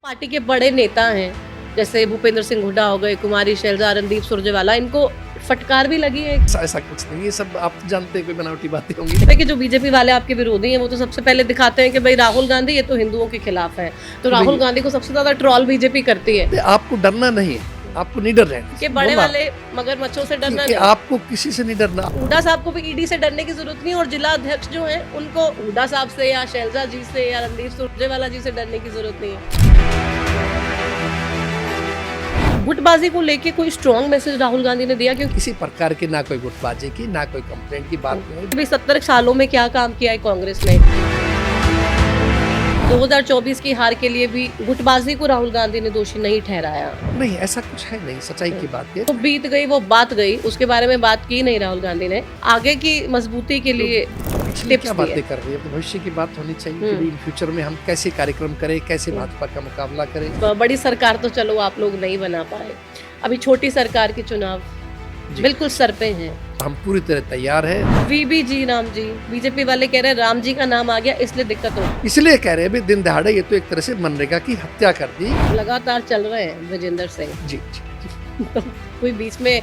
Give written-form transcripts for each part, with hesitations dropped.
Party के बड़े नेता हैं जैसे भूपेंद्र सिंह हुड्डा हो गए, कुमारी शैलजा, रणदीप सुरजेवाला, इनको फटकार भी लगी है। ऐसा कुछ नहीं, ये सब आप जानते हैं, कोई बनावटी बातें होंगी। जैसे कि जो बीजेपी वाले आपके विरोधी हैं वो तो सबसे पहले दिखाते हैं कि भाई राहुल गांधी ये तो हिंदुओं के खिलाफ है, तो राहुल गांधी को सबसे ज्यादा ट्रॉल बीजेपी करती है। आपको डरना नहीं है, आपको नहीं डर रहना कि बड़े वाले मगरमच्छों से डरना नहीं, आपको किसी से नहीं डरना। हुड्डा साहब को भी ईडी से डरने की जरूरत नहीं, और जिला अध्यक्ष जो हैं उनको हुड्डा साहब से या शैलजा जी से या रणदीप सुरजेवाला जी से डरने की जरूरत नहीं है। गुटबाजी को लेके कोई स्ट्रॉन्ग मैसेज राहुल गांधी ने दिया? क्योंकि किसी प्रकार की ना कोई गुटबाजी की, ना कोई कंप्लेंट की बात नहीं। अभी 70 सालों में क्या काम किया है कांग्रेस ने। 2024 की हार के लिए भी गुटबाजी को राहुल गांधी ने दोषी नहीं ठहराया। नहीं, ऐसा कुछ है नहीं, सच्चाई की बात है। तो बीत गई वो बात गई, उसके बारे में बात की नहीं राहुल गांधी ने। आगे की मजबूती के लिए क्या बातें कर रही है, तो भविष्य की बात होनी चाहिए कि इन फ्यूचर में हम कैसे कार्यक्रम करें, कैसे भाजपा का मुकाबला करें। बड़ी सरकार तो चलो आप लोग नहीं बना पाए, अभी छोटी सरकार के चुनाव बिल्कुल सर पे हैं। हम पूरी तरह तैयार हैं। वीबी जी राम जी, बीजेपी वाले कह रहे हैं राम जी का नाम आ गया इसलिए दिक्कत हो, इसलिए कह रहे हैं दिन दहाड़े ये तो एक तरह से मनरेगा की हत्या कर दी। लगातार चल रहे हैं विजेंद्र सिंह जी। तो कोई बीच में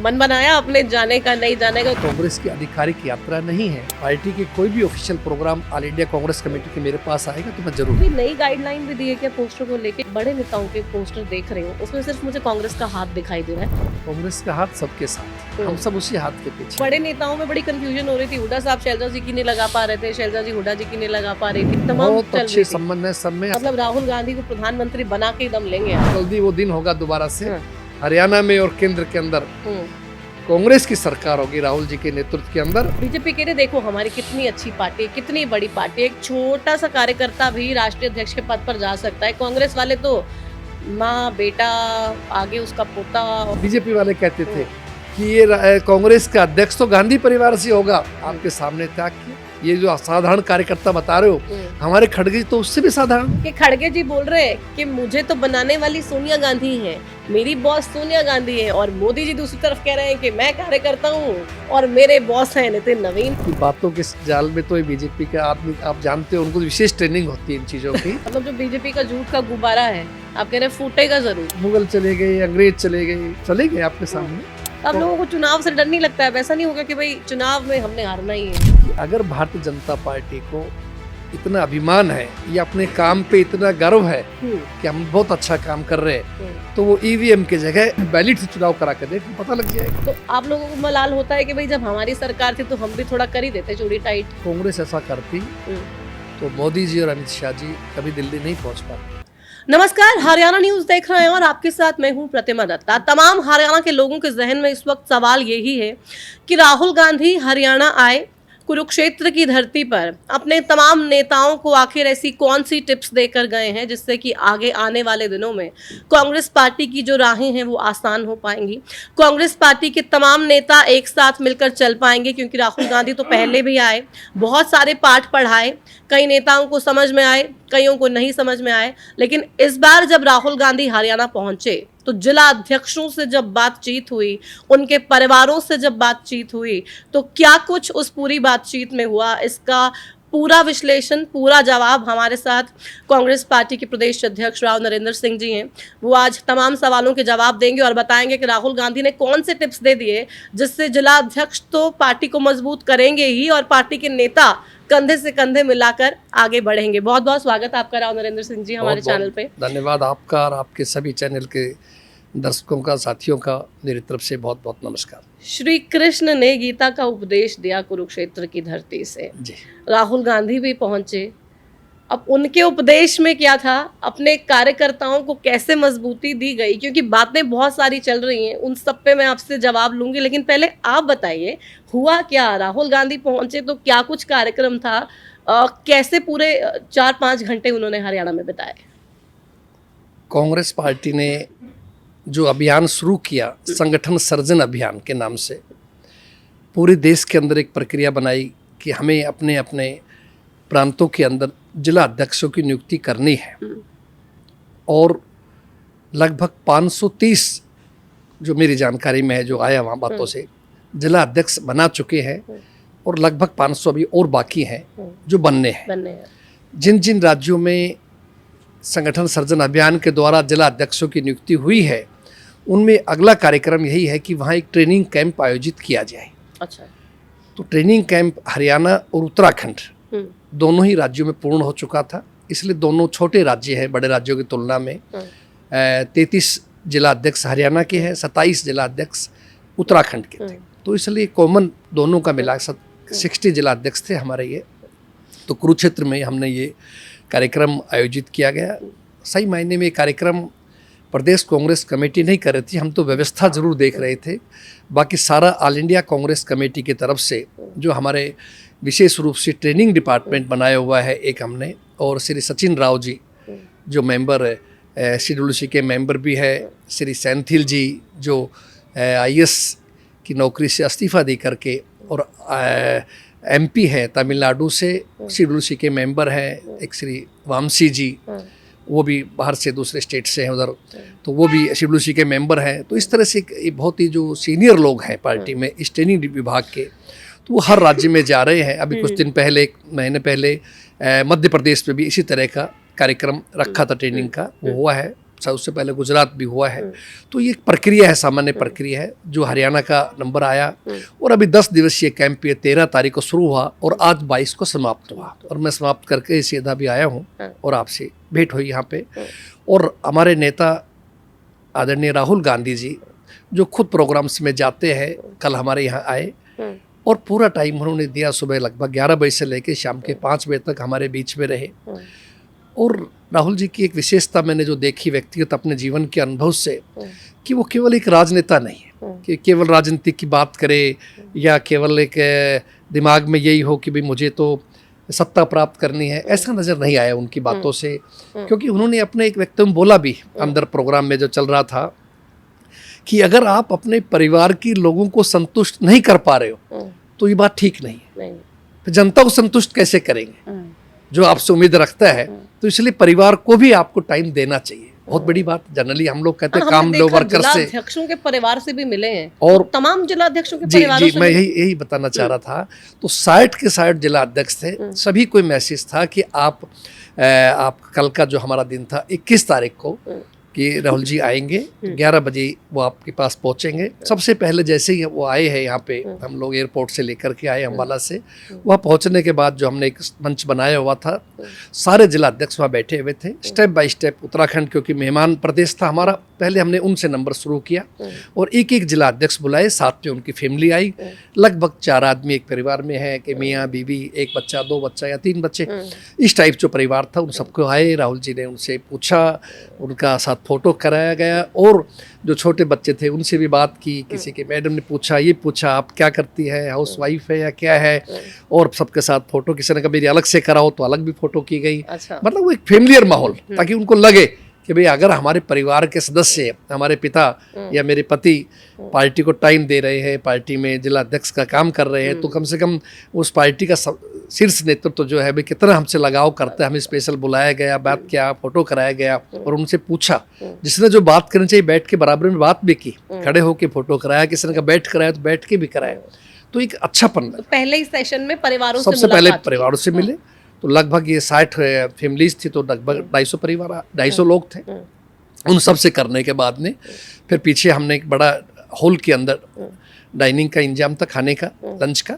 मन बनाया अपने जाने का, नहीं जाने का? कांग्रेस की आधिकारिक यात्रा नहीं है, पार्टी के कोई भी official program all India Congress committee के मेरे पास आएगा तो मैं जरूर। नई गाइडलाइन भी दी है क्या पोस्टर को लेके? बड़े नेताओं के पोस्टर देख रहे हो, उसमें सिर्फ मुझे कांग्रेस का हाथ दिखाई दे रहा है। कांग्रेस का हाथ सबके साथ, हम सब उसी हाथ के पीछे। बड़े नेताओं में बड़ी कंफ्यूजन हो रही थी, हुड्डा साहब शैलजा जी की नहीं लगा पा रहे थे, शैलजा जी हुड्डा जी की नहीं लगा पा रही थी, तमाम बहुत अच्छे संबंध है सब में। मतलब राहुल गांधी को प्रधानमंत्री बना के दम लेंगे। जल्दी वो दिन होगा दोबारा से, हरियाणा में और केंद्र के अंदर कांग्रेस की सरकार होगी राहुल जी के नेतृत्व के अंदर। बीजेपी कह रहे देखो हमारी कितनी अच्छी पार्टी, कितनी बड़ी पार्टी, एक छोटा सा कार्यकर्ता भी राष्ट्रीय अध्यक्ष के पद पर जा सकता है। कांग्रेस वाले तो माँ बेटा, आगे उसका पोता। बीजेपी वाले कहते थे कि ये कांग्रेस का अध्यक्ष तो गांधी परिवार से होगा। आपके सामने था कि ये जो असाधारण कार्यकर्ता बता रहे हो, हमारे खड़गे जी तो उससे भी साधारण। कि खड़गे जी बोल रहे हैं कि मुझे तो बनाने वाली सोनिया गांधी है, मेरी बॉस सोनिया गांधी है, और मोदी जी दूसरी तरफ कह रहे हैं कि मैं कार्यकर्ता हूँ और मेरे बॉस हैं नितिन नवीन। की बातों के जाल में तो बीजेपी का आदमी, आप जानते हो, उनको विशेष ट्रेनिंग होती है इन चीजों की। मतलब जो बीजेपी का झूठ का गुब्बारा है, आप कह रहे हैं फूटेगा जरूर। मुगल चले गए, अंग्रेज चले गए आपके सामने। अब लोगों को चुनाव से डर नहीं लगता है? वैसा नहीं होगा कि भाई चुनाव में हमने हारना ही है? अगर भारतीय जनता पार्टी को इतना अभिमान है या अपने काम पे इतना गर्व है कि हम बहुत अच्छा काम कर रहे हैं, तो वो ईवीएम की जगह बैलेट से चुनाव करा कर देख, पता लग जाएगा। तो आप लोगों को मलाल होता है कि भाई जब हमारी सरकार थी तो हम भी थोड़ा कर ही देते चूड़ी टाइट। कांग्रेस ऐसा करती तो मोदी जी और अमित शाह जी कभी दिल्ली नहीं पहुंच पाते। नमस्कार, हरियाणा न्यूज देख रहे हैं और आपके साथ मैं हूं प्रतिमा दत्ता। तमाम हरियाणा के लोगों के जहन में इस वक्त सवाल यही है कि राहुल गांधी हरियाणा आए, कुरुक्षेत्र की धरती पर अपने तमाम नेताओं को आखिर ऐसी कौन सी टिप्स देकर गए हैं जिससे कि आगे आने वाले दिनों में कांग्रेस पार्टी की जो राहें हैं वो आसान हो पाएंगी, कांग्रेस पार्टी के तमाम नेता एक साथ मिलकर चल पाएंगे। क्योंकि राहुल गांधी तो पहले भी आए, बहुत सारे पाठ पढ़ाए, कई नेताओं को समझ में आए, कईयों को नहीं समझ में आए, लेकिन इस बार जब राहुल गांधी हरियाणा पहुंचे तो जिला अध्यक्षों से जब बातचीत हुई, उनके परिवारों से जब बातचीत हुई, तो क्या कुछ उस पूरी बातचीत में हुआ, इसका पूरा विश्लेषण, पूरा जवाब हमारे साथ कांग्रेस पार्टी के प्रदेश अध्यक्ष राव नरेंद्र सिंह जी हैं। वो आज तमाम सवालों के जवाब देंगे और बताएंगे कि राहुल गांधी ने कौन से टिप्स दे दिए जिससे जिला अध्यक्ष तो पार्टी को मजबूत करेंगे ही और पार्टी के नेता कंधे से कंधे मिलाकर आगे बढ़ेंगे। बहुत बहुत स्वागत आपका राव नरेंद्र सिंह जी हमारे चैनल पे। धन्यवाद आपका और आपके सभी चैनल के दर्शकों का, साथियों का मेरी तरफ से बहुत बहुत नमस्कार। श्री कृष्ण ने गीता का उपदेश दिया कुरुक्षेत्र की धरती से जी। राहुल गांधी भी पहुंचे, अब उनके उपदेश में क्या था, अपने कार्यकर्ताओं को कैसे मजबूती दी गई? क्योंकि बातें बहुत सारी चल रही हैं, उन सब पे मैं आपसे जवाब लूंगी, लेकिन पहले आप बताइए हुआ क्या? राहुल गांधी पहुंचे तो क्या कुछ कार्यक्रम था, कैसे पूरे 4-5 घंटे उन्होंने हरियाणा में बिताए? कांग्रेस पार्टी ने जो अभियान शुरू किया, संगठन सर्जन अभियान के नाम से, पूरे देश के अंदर एक प्रक्रिया बनाई कि हमें अपने अपने प्रांतों के अंदर जिला अध्यक्षों की नियुक्ति करनी है, और लगभग 530 जो मेरी जानकारी में है, जो आया वहाँ बातों से, जिला अध्यक्ष बना चुके हैं और लगभग 500 अभी और बाकी हैं जो बनने हैं। जिन जिन राज्यों में संगठन सर्जन अभियान के द्वारा जिला अध्यक्षों की नियुक्ति हुई है, उनमें अगला कार्यक्रम यही है कि वहाँ एक ट्रेनिंग कैंप आयोजित किया जाए। अच्छा। तो ट्रेनिंग कैंप हरियाणा और उत्तराखंड दोनों ही राज्यों में पूर्ण हो चुका था, इसलिए दोनों छोटे राज्य हैं बड़े राज्यों की तुलना में। 33 जिला अध्यक्ष हरियाणा के हैं, 27 जिला अध्यक्ष उत्तराखंड के थे, तो इसलिए कॉमन दोनों का मिला 60 जिला अध्यक्ष थे हमारे ये। तो कुरुक्षेत्र में हमने ये कार्यक्रम आयोजित किया गया। सही मायने में ये कार्यक्रम प्रदेश कांग्रेस कमेटी नहीं कर रही थी, हम तो व्यवस्था जरूर देख रहे थे। बाकी सारा ऑल इंडिया कांग्रेस कमेटी की तरफ से जो हमारे विशेष रूप से ट्रेनिंग डिपार्टमेंट बनाया हुआ है एक हमने, और श्री सचिन राव जी जो मेंबर CWC के मेंबर भी है, श्री सैंथिल जी जो IAS की नौकरी से इस्तीफा दे करके और MP है तमिलनाडु से, CWC के मेंबर हैं, एक श्री वामसी जी वो भी बाहर से दूसरे स्टेट से हैं उधर, तो वो भी CWC के मेंबर हैं। तो इस तरह से बहुत ही जो सीनियर लोग हैं पार्टी में इस ट्रेनिंग विभाग के, तो वो हर राज्य में जा रहे हैं। अभी कुछ दिन पहले, एक महीने पहले मध्य प्रदेश में भी इसी तरह का कार्यक्रम रखा था ट्रेनिंग का, वो हुआ है। उससे पहले गुजरात भी हुआ है। तो ये एक प्रक्रिया है, सामान्य प्रक्रिया है। जो हरियाणा का नंबर आया और अभी 10 दिवसीय कैंप ये 13 तारीख को शुरू हुआ और आज 22 को समाप्त हुआ, और मैं समाप्त करके सीधा भी आया हूँ और आपसे भेंट हुई यहाँ पे। और हमारे नेता आदरणीय राहुल गांधी जी जो खुद प्रोग्राम्स में जाते हैं, कल हमारे यहाँ आए और पूरा टाइम उन्होंने दिया, सुबह लगभग 11 बजे से लेकर शाम के 5 बजे तक हमारे बीच में रहे। और राहुल जी की एक विशेषता मैंने जो देखी व्यक्तिगत अपने जीवन के अनुभव से, कि वो केवल एक राजनेता नहीं है कि केवल राजनीति की बात करे या केवल एक दिमाग में यही हो कि भाई मुझे तो सत्ता प्राप्त करनी है, ऐसा नज़र नहीं आया उनकी बातों से। क्योंकि उन्होंने अपने एक वक्तव्य में बोला भी अंदर प्रोग्राम में जो चल रहा था कि अगर आप अपने परिवार के लोगों को संतुष्ट नहीं कर पा रहे हो तो ये बात ठीक नहीं है, तो जनता को संतुष्ट कैसे करेंगे जो आपसे उम्मीद रखता है। तो इसलिए परिवार को भी आपको टाइम देना चाहिए, बहुत बड़ी बात। जनरली हम लोग कहते हैं काम लो वर्कर से, अध्यक्षों के परिवार से भी मिले हैं और तो तमाम जिला अध्यक्षों के जी परिवारों से मैं यही बताना चाह रहा था। तो 60 के 60 जिला अध्यक्ष थे, सभी को मैसेज था कि आप कल का जो हमारा दिन था 21 तारीख को कि राहुल जी आएंगे, 11 बजे वो आपके पास पहुंचेंगे। सबसे पहले जैसे ही वो आए हैं यहाँ पे, हम लोग एयरपोर्ट से लेकर के आए अम्बाला से, वहाँ पहुंचने के बाद जो हमने एक मंच बनाया हुआ था, सारे जिला अध्यक्ष वहाँ बैठे हुए थे। स्टेप बाय स्टेप उत्तराखंड क्योंकि मेहमान प्रदेश था हमारा, पहले हमने उनसे नंबर शुरू किया और एक एक जिला अध्यक्ष बुलाए, साथ में उनकी फैमिली आई। लगभग 4 आदमी एक परिवार में है कि मियाँ बीवी, एक बच्चा, 2 बच्चा या 3 बच्चे, इस टाइप जो परिवार था उन सबको आए। राहुल जी ने उनसे पूछा, उनका साथ फोटो कराया गया और जो छोटे बच्चे थे उनसे भी बात की। किसी के मैडम ने पूछा, ये पूछा आप क्या करती है, हाउस वाइफ है या क्या है, और सबके साथ फोटो, किसी ने कहा मेरी अलग से कराओ तो अलग भी फोटो की गई। अच्छा। मतलब वो एक फैमिलियर माहौल, ताकि उनको लगे कि भाई अगर हमारे परिवार के सदस्य, हमारे पिता या मेरे पति पार्टी को टाइम दे रहे हैं, पार्टी में जिला अध्यक्ष का काम कर रहे हैं, तो कम से कम उस पार्टी का शीर्ष नेतृत्व जो है भाई कितना हमसे लगाव करता है। हमें स्पेशल बुलाया गया, बात किया, फोटो कराया गया और उनसे पूछा, जिसने जो बात करनी चाहिए बैठ के बराबर में बात भी की, खड़े होके फोटो कराया, किसी ने कहा बैठ कराया तो बैठ के भी कराया। तो एक अच्छापन, तो पहले ही सेशन में परिवारों से सबसे पहले परिवारों से मिले। तो लगभग ये 60 फैमिलीज थी, तो लगभग 250 परिवार, 250 लोग थे। उन सब से करने के बाद में फिर पीछे हमने एक बड़ा हॉल के अंदर डाइनिंग का इंतजाम था, खाने का, लंच का,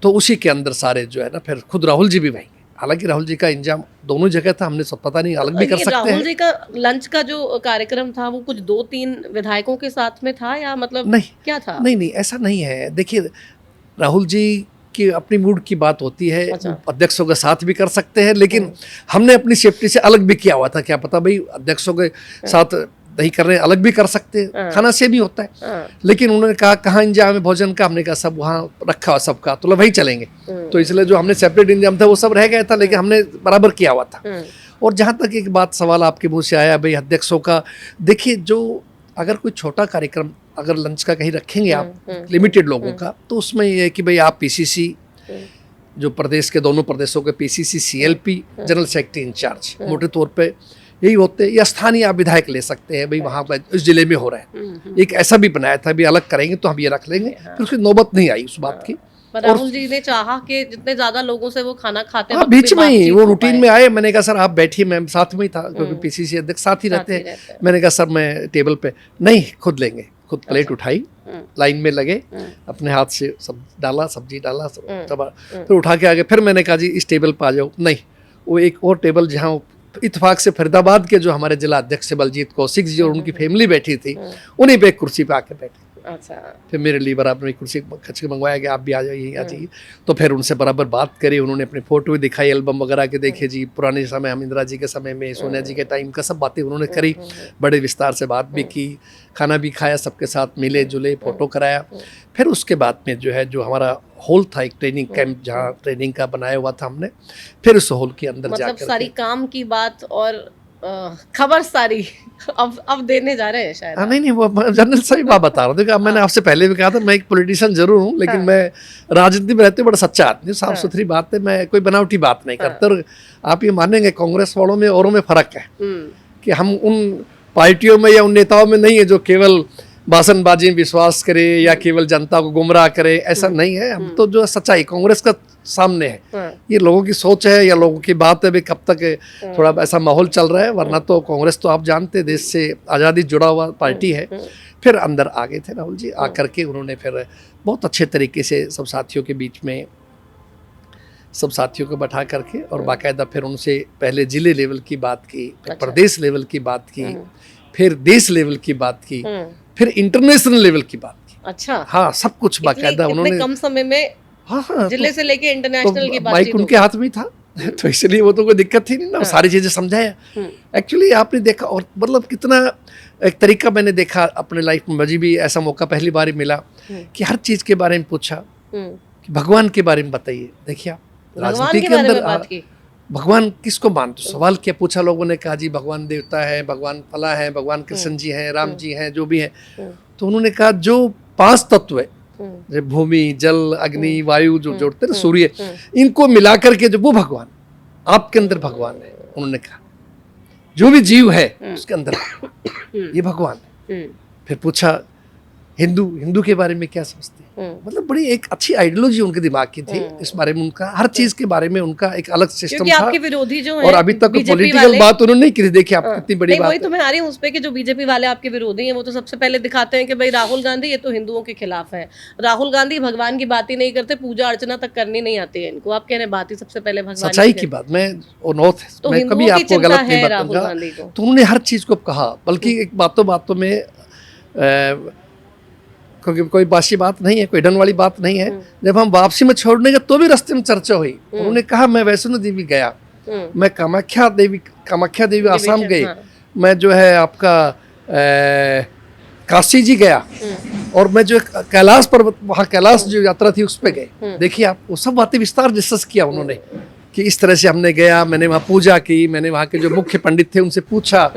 तो उसी के अंदर सारे जो है ना, फिर खुद राहुल जी भी भाई, हालांकि राहुल जी का इंतजाम दोनों जगह था, हमने सब पता नहीं अलग भी कर सकते हैं। राहुल जी का लंच का जो कार्यक्रम था वो कुछ 2-3 विधायकों के साथ में था या मतलब नहीं, क्या था? नहीं ऐसा नहीं है। देखिए राहुल जी की अपनी मूड की बात होती है। अच्छा। अध्यक्षों के साथ भी कर सकते हैं, लेकिन हमने अपनी सेफ्टी से अलग भी किया हुआ था। क्या पता भाई अध्यक्षों के साथ नहीं कर रहे, अलग भी कर सकते हैं, खाना से भी होता है। लेकिन उन्होंने कहा कहाँ इंतजाम है भोजन का, हमने कहा सब वहाँ रखा हुआ सबका, तो वहीं चलेंगे। तो इसलिए जो हमने सेपरेट इंतजाम था वो सब रह गया था, लेकिन हमने बराबर किया हुआ था। और जहाँ तक एक बात सवाल आपके मुँह से आया भाई अध्यक्षों का, देखिए जो अगर कोई छोटा कार्यक्रम अगर लंच का कहीं रखेंगे आप लिमिटेड लोगों का, तो उसमें ये है कि भाई आप PCC जो प्रदेश के दोनों प्रदेशों के PCC CLP general secretary in-charge मोटे तौर पे यही होते हैं, या स्थानीय आप विधायक ले सकते हैं भाई वहाँ पर इस जिले में हो रहा है। एक ऐसा भी बनाया था भी अलग करेंगे तो हम ये रख लेंगे, फिर उसकी नौबत नहीं आई उस बात की। पर राहुल जी ने चाहा कि जितने ज्यादा लोगों से वो खाना खाते हाँ, वक्त बीच भी में ही बातचीत वो हो रूटीन पाए। में आए। मैंने कहा सर आप बैठिए, मैं साथ में ही था क्योंकि पीसीसी अध्यक्ष साथ ही रहते हैं। मैंने कहा सर मैं टेबल पे नहीं, खुद लेंगे, खुद प्लेट उठाई, लाइन में लगे, अपने हाथ से सब डाला, सब्जी डाला, सब फिर उठा के आगे। फिर मैंने कहा जी इस टेबल पर आ जाओ। नहीं, वो एक और टेबल जहाँ इत्तेफाक से फरीदाबाद के जो हमारे जिला अध्यक्ष थे बलजीत कौशिक जी और उनकी फैमिली बैठी थी, उन्हीं पे एक कुर्सी पे आके बैठे। अच्छा, फिर मेरे लिए बराबर एक कुर्सी खच के मंगवाया कि आप भी आ जाइए, आ जाइए। तो फिर उनसे बराबर बात करी, उन्होंने अपनी फोटो भी दिखाई, एल्बम वगैरह के देखे जी, पुराने समय हम इंदिरा जी के समय में, सोनिया जी के टाइम का सब बातें उन्होंने करी, बड़े विस्तार से बात भी की, खाना भी खाया, सबके साथ मिले जुले, फोटो कराया। फिर उसके बाद में जो है जो हमारा हॉल था, एक ट्रेनिंग कैंप जहाँ ट्रेनिंग का बनाया हुआ था हमने, फिर उस हॉल के अंदर मतलब जाकर सारी काम की बात और खबर सारी अब देने जा रहे हैं शायद। हाँ, नहीं वो जनरल सही बात बता रहा हूँ। देखो मैंने आपसे पहले भी कहा था मैं एक पॉलिटिशियन जरूर हूँ, लेकिन मैं राजनीति में रहते बड़ा सच्चा आदमी, साफ सुथरी बात है, मैं कोई बनावटी बात नहीं करता। और आप ये मानेंगे कांग्रेस वालों में औरों में फर्क है कि हम उन पार्टियों में या उन नेताओं में नहीं है जो केवल भाषणबाजी में विश्वास करे या केवल जनता को गुमराह करे, ऐसा नहीं है। हम तो जो सच्चाई कांग्रेस का सामने है, ये लोगों की सोच है या लोगों की बात है, भी कब तक थोड़ा ऐसा माहौल चल रहा है। वरना तो कांग्रेस तो आप जानते देश से आज़ादी जुड़ा हुआ पार्टी है। फिर अंदर आ गए थे राहुल जी, आकर के उन्होंने फिर बहुत अच्छे तरीके से सब साथियों के बीच में सब साथियों को बैठा करके और बाकायदा फिर उनसे पहले जिले लेवल की बात की, फिर प्रदेश लेवल की बात की, फिर देश लेवल की बात की, फिर इंटरनेशनल लेवल की बात की। अच्छा, हाँ, सब कुछ बाकायदा उन्होंने कम समय में हाँ, जिले से लेके इंटरनेशनल की तो बात माइक उनके हाथ में ही था तो इसलिए वो तो कोई दिक्कत थी नहीं ना, सारी चीजें समझाया। एक्चुअली आपने देखा और मतलब कितना एक तरीका मैंने देखा अपने लाइफ में, मुझे भी ऐसा मौका पहली बार ही मिला कि हर चीज के बारे में पूछा कि भगवान के बारे में बताइए। देखिए आप राजनीति के अंदर भगवान किसको मानते हो, सवाल क्या पूछा लोगों ने, कहा जी भगवान देवता है, भगवान फला है, भगवान कृष्ण जी हैं, राम जी हैं, जो भी हैं। तो उन्होंने कहा जो 5 तत्व है, भूमि जल अग्नि वायु जो जोड़ते हैं, सूर्य, इनको मिलाकर के जो वो भगवान आपके अंदर भगवान है। उन्होंने कहा जो भी जीव है उसके अंदर ये भगवान है। फिर पूछा हिंदू के बारे में क्या सोचते हैं, मतलब बड़ी एक अच्छी आइडियोलॉजी उनके दिमाग की थी इस बारे में, उनका हर चीज के बारे में उनका एक अलग सिस्टम था। आपके विरोधी जो हैं, और अभी तक पॉलिटिकल बात उन्होंने नहीं की। देखिए आप कितनी बड़ी बात वही तो मैं आ रही हूँ उस पे कि जो बीजेपी वाले आपके विरोधी हैं वो तो सबसे पहले दिखाते हैं कि भाई राहुल गांधी ये तो हिंदुओं के खिलाफ है, राहुल गांधी भगवान की बात ही नहीं करते, पूजा अर्चना तक करनी नहीं आती है इनको। आप कह रहे हैं बात ही सबसे पहले भगवान सच्चाई की बात, मैं कभी आपको गलत नहीं बताऊंगा। तो उन्होंने हर चीज को कहा, बल्कि एक बातों में क्योंकि कोई बासी बात नहीं है, कोई डन वाली बात नहीं है। जब हम वापसी में छोड़ने गए तो भी रास्ते में चर्चा हुई। उन्होंने कहा मैं वैष्णो देवी गया, मैं कामाख्या देवी आसाम गई, मैं जो है आपका काशी जी गया, और मैं जो कैलाश पर्वत वहाँ कैलाश जो यात्रा थी उस पर गए। देखिए आप वो सब बातें विस्तार डिस्कस किया उन्होंने कि इस तरह से हमने गया, मैंने वहाँ पूजा की, मैंने वहाँ के जो मुख्य पंडित थे उनसे पूछा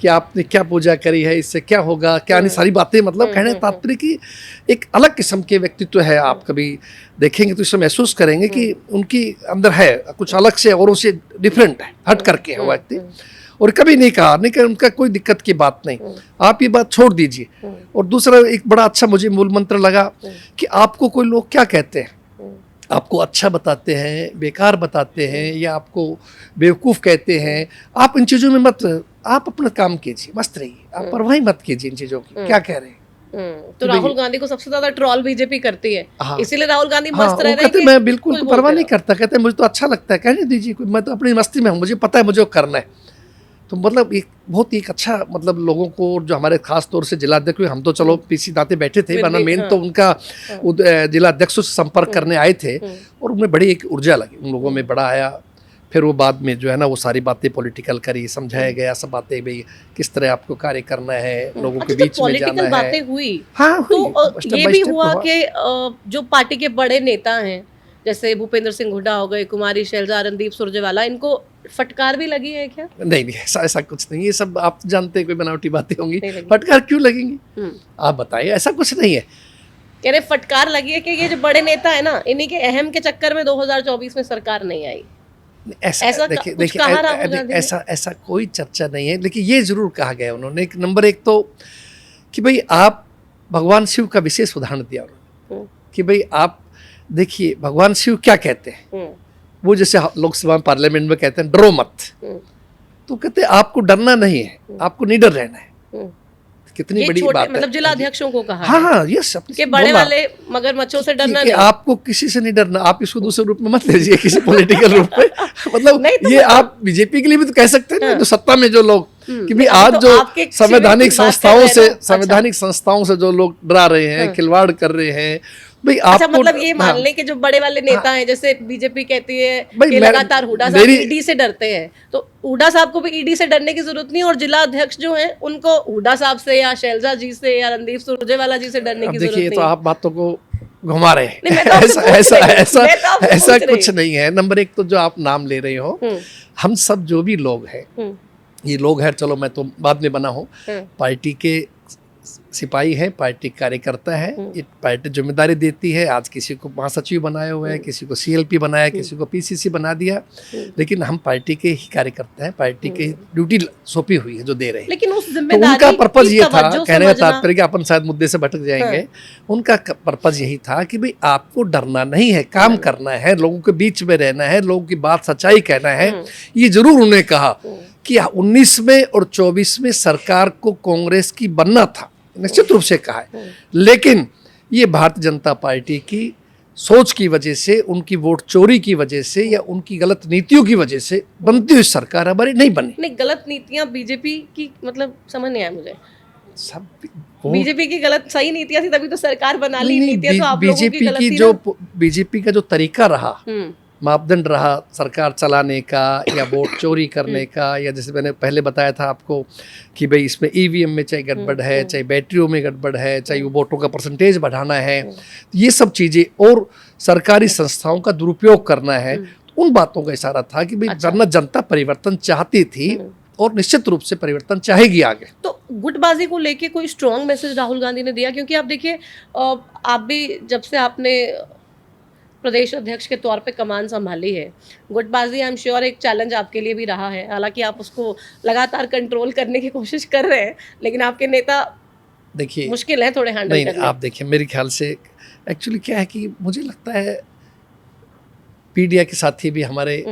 कि आपने क्या पूजा करी है, इससे क्या होगा, क्या नहीं, सारी बातें। मतलब कहने तात्पर्य की एक अलग किस्म के व्यक्तित्व है। आप कभी देखेंगे तो इससे महसूस करेंगे कि उनकी अंदर है कुछ अलग से, और उसे डिफरेंट है, हट करके है वो व्यक्ति। और कभी नहीं कहा उनका कोई दिक्कत की बात नहीं, आप ये बात छोड़ दीजिए। और दूसरा एक बड़ा अच्छा मुझे मूल मंत्र लगा कि आपको कोई लोग क्या कहते हैं, आपको अच्छा बताते हैं, बेकार बताते हैं, या आपको बेवकूफ़ कहते हैं, आप इन चीज़ों में मत, आप अपना काम कीजिए, मस्त रहिए, आप परवाह मत कीजिए इन चीज़ों की क्या कह रहे हैं। तो राहुल गांधी को सबसे ज्यादा ट्रॉल बीजेपी करती है, इसीलिए राहुल गांधी मस्त रह रहे हैं। कहते मैं बिल्कुल परवाह नहीं करता, कहते मुझे तो अच्छा लगता है, कहने दीजिए, मैं तो अपनी मस्ती में हूँ, मुझे पता है मुझे करना है। तो मतलब एक बहुत ही अच्छा, मतलब लोगों को जो हमारे खास तौर से जिला अध्यक्ष, हम तो चलो पीसी नाते बैठे थे, वरना मेन तो उनका जिला अध्यक्ष से संपर्क करने आए थे, और उनमें बड़ी एक ऊर्जा लगी उन लोगों में, बड़ा आया। फिर वो बाद में जो है ना वो सारी बातें पॉलिटिकल करी, समझाया गया सब बातें, भाई किस तरह आपको कार्य करना है, लोगों के बीच में जाना है। बातें हुई, हाँ, तो ये भी हुआ कि जो पार्टी के बड़े नेता हैं जैसे भूपेंद्र सिंह हुड्डा हो गए, कुमारी शैलजा, रणदीप सुरजेवाला, इनको फटकार भी लगी है क्या? नहीं, ऐसा कुछ नहीं, ये सब आप जानते हैं कोई बनावटी बातें होंगी। फटकार क्यों लगेंगी आप बताइए, ऐसा कुछ नहीं है। कह रहे फटकार लगी है कि ये जो बड़े नेता है ना, इन्हीं के अहम के चक्कर में 2024 में सरकार नहीं आई। ऐसा देखिए ऐसा कोई चर्चा नहीं है, लेकिन ये जरूर कहा गया उन्होंने, नंबर एक तो कि भाई आप भगवान शिव का विशेष उदाहरण दिया उन्होंने कि भाई आप देखिए भगवान शिव क्या कहते हैं, वो जैसे लोकसभा पार्लियामेंट में कहते हैं डरो मत, तो कहते हैं आपको डरना नहीं है, आपको निडर रहना है। कितनी ये बड़ी छोटे बात है। मतलब जिला अध्यक्षों को कहा हाँ है हाँ यस कि बड़े वाले मगरमच्छों से डरना कि नहीं। आपको किसी से नहीं डरना, आप इसको दूसरे रूप में मत लीजिए किसी पॉलिटिकल रूप में मतलब नहीं तो ये आप बीजेपी के लिए भी तो कह सकते हैं ना, जो सत्ता में जो लोग कि भाई आज तो जो आपके संवैधानिक शिविर की बात कर संस्थाओं रहे हैं से ना? संवैधानिक संस्थाओं से जो लोग डरा रहे हैं, खिलवाड़ कर रहे हैं, भाई अच्छा आपको मतलब ये मान हाँ, लें कि जो बड़े वाले नेता हैं, जैसे बीजेपी कहती है भाई कि मैं- लगातार हुड्डा साहब मेरी- ईडी से डरते हैं, तो हुड्डा साहब को भी ईडी से डरने की जरूरत नहीं है, और जिला अध्यक्ष जो हैं उनको हुड्डा साहब से या शैलजा जी से या रणदीप सुरजेवाला जी से डरने अब की देखिए जरूरत ये नहीं तो है। आप बातों को घुमा रहे हैं। नहीं, मैं तो आपसे ऐसा पूछ ऐसा रही हूँ। ऐसा मैं तो आपसे ऐसा पूछ रही कुछ हूँ। नहीं है। नंबर एक तो जो आप नाम ले रहे हो, हम सब जो भी लोग हैं, ये लोग हैं, चलो मैं तो बाद में बना हूँ, पार्टी के सिपाही है, पार्टी कार्यकर्ता है, ये पार्टी जिम्मेदारी देती है। आज किसी को महासचिव बनाए हुए हैं, किसी को सीएलपी बनाया, किसी को पीसीसी बना दिया, लेकिन हम पार्टी के ही कार्यकर्ता हैं, पार्टी की ड्यूटी सौंपी हुई है जो दे रहे हैं। लेकिन उस तो जिम्मेदारी उनका पर्पज की ये था, तवज्जो कहने का समझना- तात्पर्य कि अपन शायद मुद्दे से भटक जाएंगे, उनका पर्पज यही था कि भाई आपको डरना नहीं है, काम करना है, लोगों के बीच में रहना है, लोगों की बात सच्चाई कहना है। ये जरूर उन्होंने कहा कि 19 में और 24 में सरकार को कांग्रेस की बनना था, निश्चित रूप से कहा है, लेकिन ये भारतीय जनता पार्टी की सोच की वजह से, उनकी वोट चोरी की वजह से या उनकी गलत नीतियों की वजह से बनती हुई सरकार हमारी नहीं बनी। नहीं, गलत नीतियां बीजेपी की मतलब समझ नहीं आया मुझे। सब बीजेपी की गलत सही नीतियां थी तभी तो सरकार बना ली, नहीं, नीतियां तो आप लोगों की बीजेपी गलत की थी जो ना। बीजेपी का जो तरीका रहा, मापदंड रहा सरकार चलाने का या वोट चोरी करने का, या जैसे मैंने पहले बताया था आपको कि भाई इसमें ईवीएम में चाहे गड़बड़ है, चाहे बैटरियों में गड़बड़ है, चाहे वोटों का परसेंटेज बढ़ाना है, ये सब चीज़ें, और सरकारी संस्थाओं का दुरुपयोग करना है, उन बातों का इशारा था कि भाई जनता परिवर्तन चाहती थी और निश्चित रूप से परिवर्तन चाहेगी आगे। तो गुटबाजी को लेके कोई स्ट्रॉन्ग मैसेज राहुल गांधी ने दिया? क्योंकि आप देखिए, आप भी जब से आपने प्रदेश अध्यक्ष के तौर पे कमान संभाली है, गुटबाजी आई एम श्योर एक चैलेंज आपके लिए भी रहा है, हालांकि आप उसको लगातार कंट्रोल करने की कोशिश कर रहे हैं, लेकिन आपके नेता देखिए मुश्किल है थोड़े हैंडल नहीं, करने। आप देखिए मेरे ख्याल से एक्चुअली क्या है कि मुझे लगता है पीडिया के साथी भी हमारे,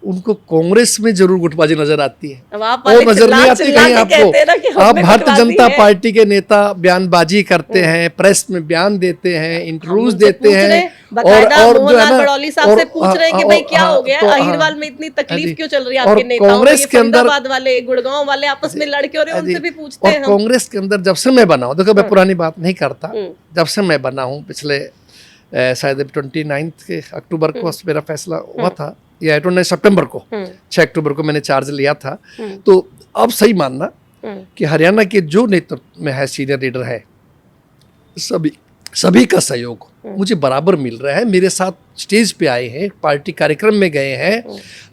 उनको कांग्रेस में जरूर गुटबाजी नजर आती है, अब आप और वाले नजर नहीं चिल्ला आती चिल्ला कहीं के कहते हैं ना कि आपको। हम आप में भारतीय गुटबाजी जनता है। पार्टी के नेता बयानबाजी करते हैं, प्रेस में बयान देते हैं, इंटरव्यूज उनसे देते पूछ रहे हैं, हैं, बकायदा जो है मोहनलाल ना, बड़ौली साहब से पूछ रहे हैं कि भाई क्या हो गया, तो अहिरवाल में इतनी तकलीफ क्यों चल रही है और आपके नेताओं में, कांग्रेस ये के अंदर- फरीदाबाद वाले, गुड़गांव वाले आपस में लड़ के हो रहे हैं, उनसे भी पूछते और हैं हम। कांग्रेस के अंदर जब से मैं बना हूँ, देखो मैं पुरानी बात नहीं करता, जब से मैं बना हूँ पिछले शायद 29 के अक्टूबर को मेरा फैसला हुआ था, या 29 सितंबर को, 6 अक्टूबर को मैंने चार्ज लिया था। तो अब सही मानना कि हरियाणा के जो नेतृत्व में है, सीनियर लीडर है, सभी का सहयोग मुझे बराबर मिल रहा है। मेरे साथ स्टेज पे आए हैं, पार्टी कार्यक्रम में गए हैं,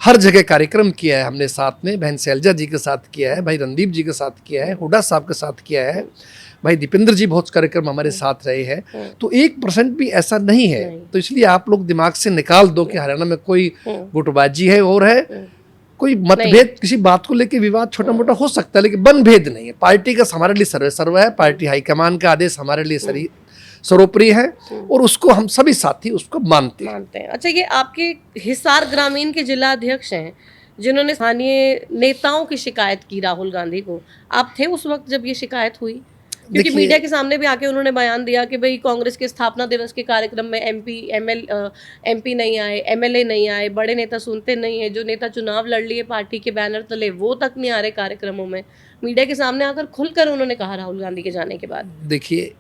हर जगह कार्यक्रम किया है हमने साथ में, बहन शैलजा जी के साथ किया है, भाई रणदीप जी के साथ किया है, हुड्डा साहब के साथ किया है, भाई दीपेंद्र जी बहुत कार्यक्रम हमारे साथ रहे हैं। तो 1% भी ऐसा नहीं है। तो इसलिए आप लोग दिमाग से निकाल दो कि हरियाणा में कोई गुटबाजी है और है, कोई मतभेद, किसी बात को लेके विवाद छोटा मोटा हो सकता है, लेकिन बनभेद नहीं है। पार्टी का हमारे लिए सर्व है, पार्टी हाईकमान का आदेश हमारे लिए सर्वोपरि है, और उसको हम सभी साथी उसको मानते हैं। अच्छा, ये आपके हिसार ग्रामीण के जिला अध्यक्ष हैं जिन्होंने स्थानीय नेताओं की शिकायत की राहुल गांधी को, आप थे उस वक्त जब ये शिकायत हुई? क्योंकि मीडिया के सामने भी आके उन्होंने बयान दिया कि भाई कांग्रेस के स्थापना दिवस के कार्यक्रम में एमपी नहीं आए, एमएलए नहीं आए, बड़े नेता सुनते नहीं है, जो नेता चुनाव लड़ लिए पार्टी के बैनर तले वो तक नहीं आ रहे कार्यक्रमों में। मीडिया के सामने आकर खुलकर उन्होंने कहा राहुल गांधी के जाने के बाद। देखिए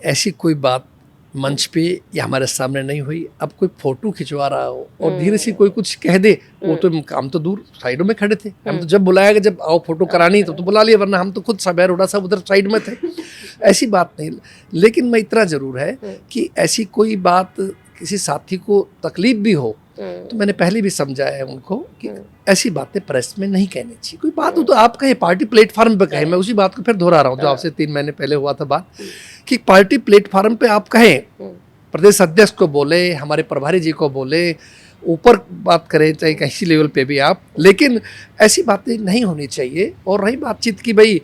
ऐसी कोई बात मंच पे या हमारे सामने नहीं हुई। अब कोई फोटो खिंचवा रहा हो और धीरे से कोई कुछ कह दे, वो तो हम तो दूर साइडों में खड़े थे, हम तो जब बुलाया गया, जब आओ फोटो करानी तो बुला लिया, वरना हम तो खुद सबैर उड़ा सब उधर साइड में थे। ऐसी बात नहीं, लेकिन मैं इतना जरूर है कि ऐसी कोई बात किसी साथी को तकलीफ भी हो तो मैंने पहले भी समझाया है उनको कि ऐसी बातें प्रेस में नहीं कहनी चाहिए। कोई बात हो तो आप कहें, पार्टी प्लेटफार्म पे कहें। मैं उसी बात को फिर दोहरा रहा हूँ जो आपसे 3 महीने पहले हुआ था बात, कि पार्टी प्लेटफार्म पे आप कहें, प्रदेश अध्यक्ष को बोले, हमारे प्रभारी जी को बोले, ऊपर बात करें, चाहे किसी लेवल पे भी आप, लेकिन ऐसी बातें नहीं होनी चाहिए। और रही बातचीत की भाई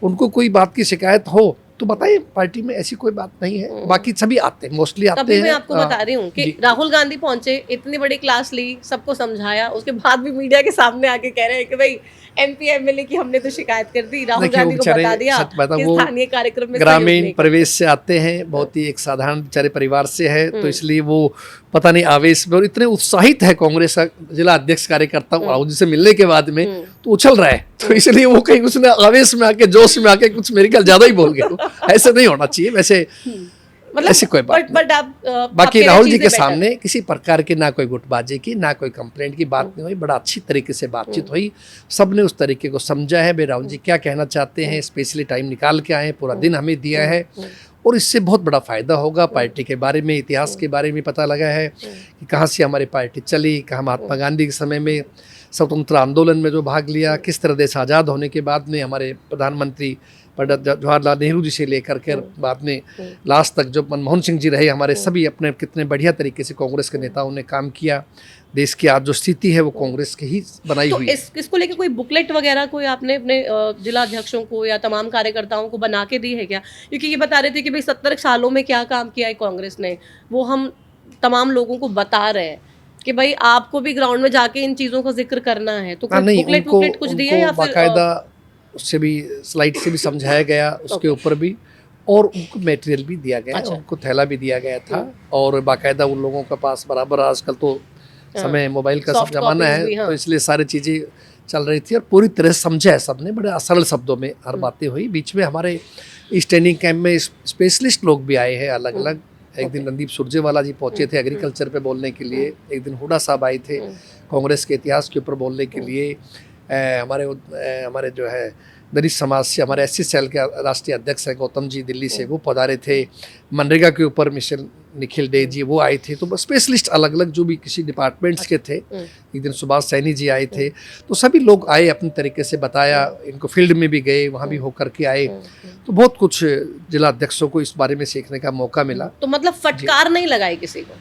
उनको कोई बात की शिकायत हो तो बताइए, पार्टी में ऐसी कोई बात नहीं है, बाकी सभी आते हैं, मोस्टली आते तभी हैं। मैं आपको बता रही हूँ कि जी। राहुल गांधी पहुंचे, इतनी बड़ी क्लास ली, सबको समझाया, उसके बाद भी मीडिया के सामने आके कह रहे हैं कि भाई एमपी एमएलए की हमने तो शिकायत कर दी, राहुल देखिए, वो गांधी को बेचारे, बता दिया सच बताऊं, कि वो स्थानीय कार्यक्रम में सहयोग ग्रामीण नहीं करते। परिवेश से आते हैं, बहुत ही एक साधारण बेचारे परिवार से है, तो इसलिए वो पता नहीं आवेश में और इतने उत्साहित है कांग्रेस का जिला अध्यक्ष कार्यकर्ता राहुल जी से मिलने के बाद में, तो उछल रहा है, तो इसलिए वो कहीं उसने आवेश में आके, जोश में आके कुछ मेरे ख्याल ज्यादा ही बोल गए। ऐसे नहीं होना चाहिए वैसे, ऐसी कोई बात नहीं। बट आप बाकी राहुल जी के सामने किसी प्रकार की ना कोई गुटबाजी की, ना कोई कंप्लेंट की बात नहीं हुई, बड़ा अच्छी तरीके से बातचीत हुई, सबने उस तरीके को समझा है भाई राहुल जी क्या कहना चाहते हैं, स्पेशली टाइम निकाल के आए, पूरा दिन हमें दिया है, और इससे बहुत बड़ा फायदा होगा। पार्टी के बारे में, इतिहास के बारे में पता लगा है कि कहाँ से हमारी पार्टी चली, कहाँ महात्मा गांधी के समय में स्वतंत्र आंदोलन में जो भाग लिया, किस तरह देश आज़ाद होने के बाद में हमारे प्रधानमंत्री पंडित जवाहरलाल नेहरू जी से लेकर के बाद में लास्ट तक जो मनमोहन सिंह जी रहे हमारे, सभी अपने कितने बढ़िया तरीके से कांग्रेस के नेताओं ने काम किया। देश की आज जो स्थिति है वो कांग्रेस की ही बनाई तो हुई है। इसको लेकर कोई बुकलेट वगैरह कोई आपने अपने जिला अध्यक्षों को या तमाम कार्यकर्ताओं को बना के दी है क्या? क्योंकि ये बता रहे थे कि भाई 70 सालों में क्या काम किया है कांग्रेस ने, वो हम तमाम लोगों को बता रहे हैं कि भाई आपको भी ग्राउंड में जाके इन चीजों का जिक्र करना है, तो कोई नहीं, बुकलेट कुछ दिया या फिर बाकायदा उससे भी स्लाइड से भी समझाया गया, उसके ऊपर भी, और उनको मटेरियल भी दिया गया, अच्छा। उनको थैला भी दिया गया था, और बाकायदा उन लोगों के पास बराबर, आजकल तो समय मोबाइल का सब Soft जमाना copies है, भी, हाँ। तो इसलिए सारी चीज़ें चल रही थी और पूरी तरह से समझा है सबने, बड़े सरल शब्दों में हर बातें हुई। बीच में हमारे इस ट्रेनिंग कैंप में स्पेशलिस्ट लोग भी आए हैं अलग अलग। एक दिन रणदीप सुरजेवाला जी पहुंचे थे एग्रीकल्चर पे बोलने के लिए, एक दिन हुडा साहब आए थे कांग्रेस के इतिहास के ऊपर बोलने के लिए, हमारे जो है दलित समाज से हमारे एससी सेल के राष्ट्रीय अध्यक्ष हैं गौतम जी दिल्ली से, वो पधारे थे। मनरेगा के ऊपर मिशन निखिल डे जी वो आए थे। तो स्पेशलिस्ट अलग अलग जो भी किसी डिपार्टमेंट्स के थे, एक दिन सुभाष सैनी जी आए थे। तो सभी लोग आए, अपने तरीके से बताया, इनको फील्ड में भी गए, वहाँ भी होकर के आए। तो बहुत कुछ जिला अध्यक्षों को इस बारे में सीखने का मौका मिला। तो मतलब फटकार नहीं लगाई किसी को?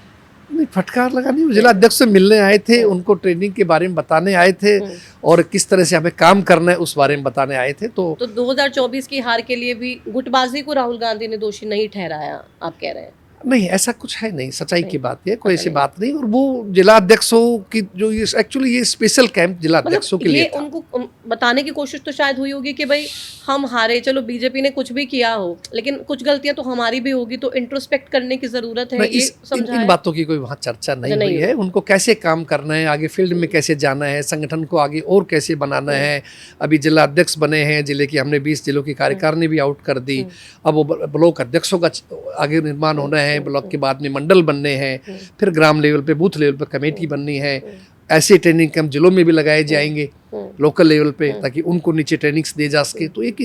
नहीं, फटकार लगा नहीं, जिला अध्यक्ष से मिलने आए थे, उनको ट्रेनिंग के बारे में बताने आए थे और किस तरह से हमें काम करना है उस बारे में बताने आए थे। तो 2024 की हार के लिए भी गुटबाजी को राहुल गांधी ने दोषी नहीं ठहराया, आप कह रहे हैं? नहीं, ऐसा कुछ है नहीं, सच्चाई की बात है, कोई ऐसी बात नहीं। और वो जिला अध्यक्षों की जो ये एक्चुअली ये स्पेशल कैंप जिला अध्यक्षों के लिए था। उनको बताने की कोशिश तो शायद हुई होगी कि भाई हम हारे, चलो बीजेपी ने कुछ भी किया हो, लेकिन कुछ गलतियां तो हमारी भी होगी, तो इंट्रोस्पेक्ट करने की जरूरत है। ये इन बातों की कोई वहाँ चर्चा नहीं हुई है। उनको कैसे काम करना है, आगे फील्ड में कैसे जाना है, संगठन को आगे और कैसे बनाना है। अभी जिला अध्यक्ष बने हैं जिले की, हमने 20 जिलों की कार्यकारिणी भी आउट कर दी। अब वो ब्लॉक अध्यक्षों का आगे निर्माण होना है, ब्लॉक के बाद में मंडल बनने हैं, फिर ग्राम लेवल पे, बूथ लेवल पे कमेटी बननी है। ऐसे ट्रेनिंग कैंप जिलों में भी लगाए जाएंगे लोकल लेवल पे, ताकि उनको नीचे ट्रेनिंग्स दी जा सके। तो एक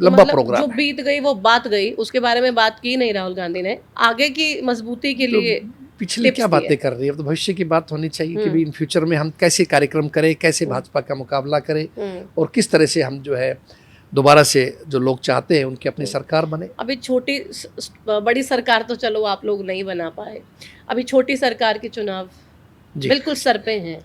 लंबा प्रोग्राम जो बीत गई वो बात गई, उसके बारे में बात की नहीं राहुल गांधी ने। आगे की मजबूती के लिए पिछले क्या बातें कर रही है, तो भविष्य की बात होनी चाहिए कि भी इन फ्यूचर में हम कैसे कार्यक्रम करें, कैसे भाजपा का मुकाबला करें और किस तरह से हम जो है दोबारा से जो लोग चाहते हैं उनकी अपनी सरकार बने। अभी छोटी बड़ी सरकार तो चलो आप लोग नहीं बना पाए, अभी छोटी सरकार के चुनाव बिल्कुल सर पे हैं,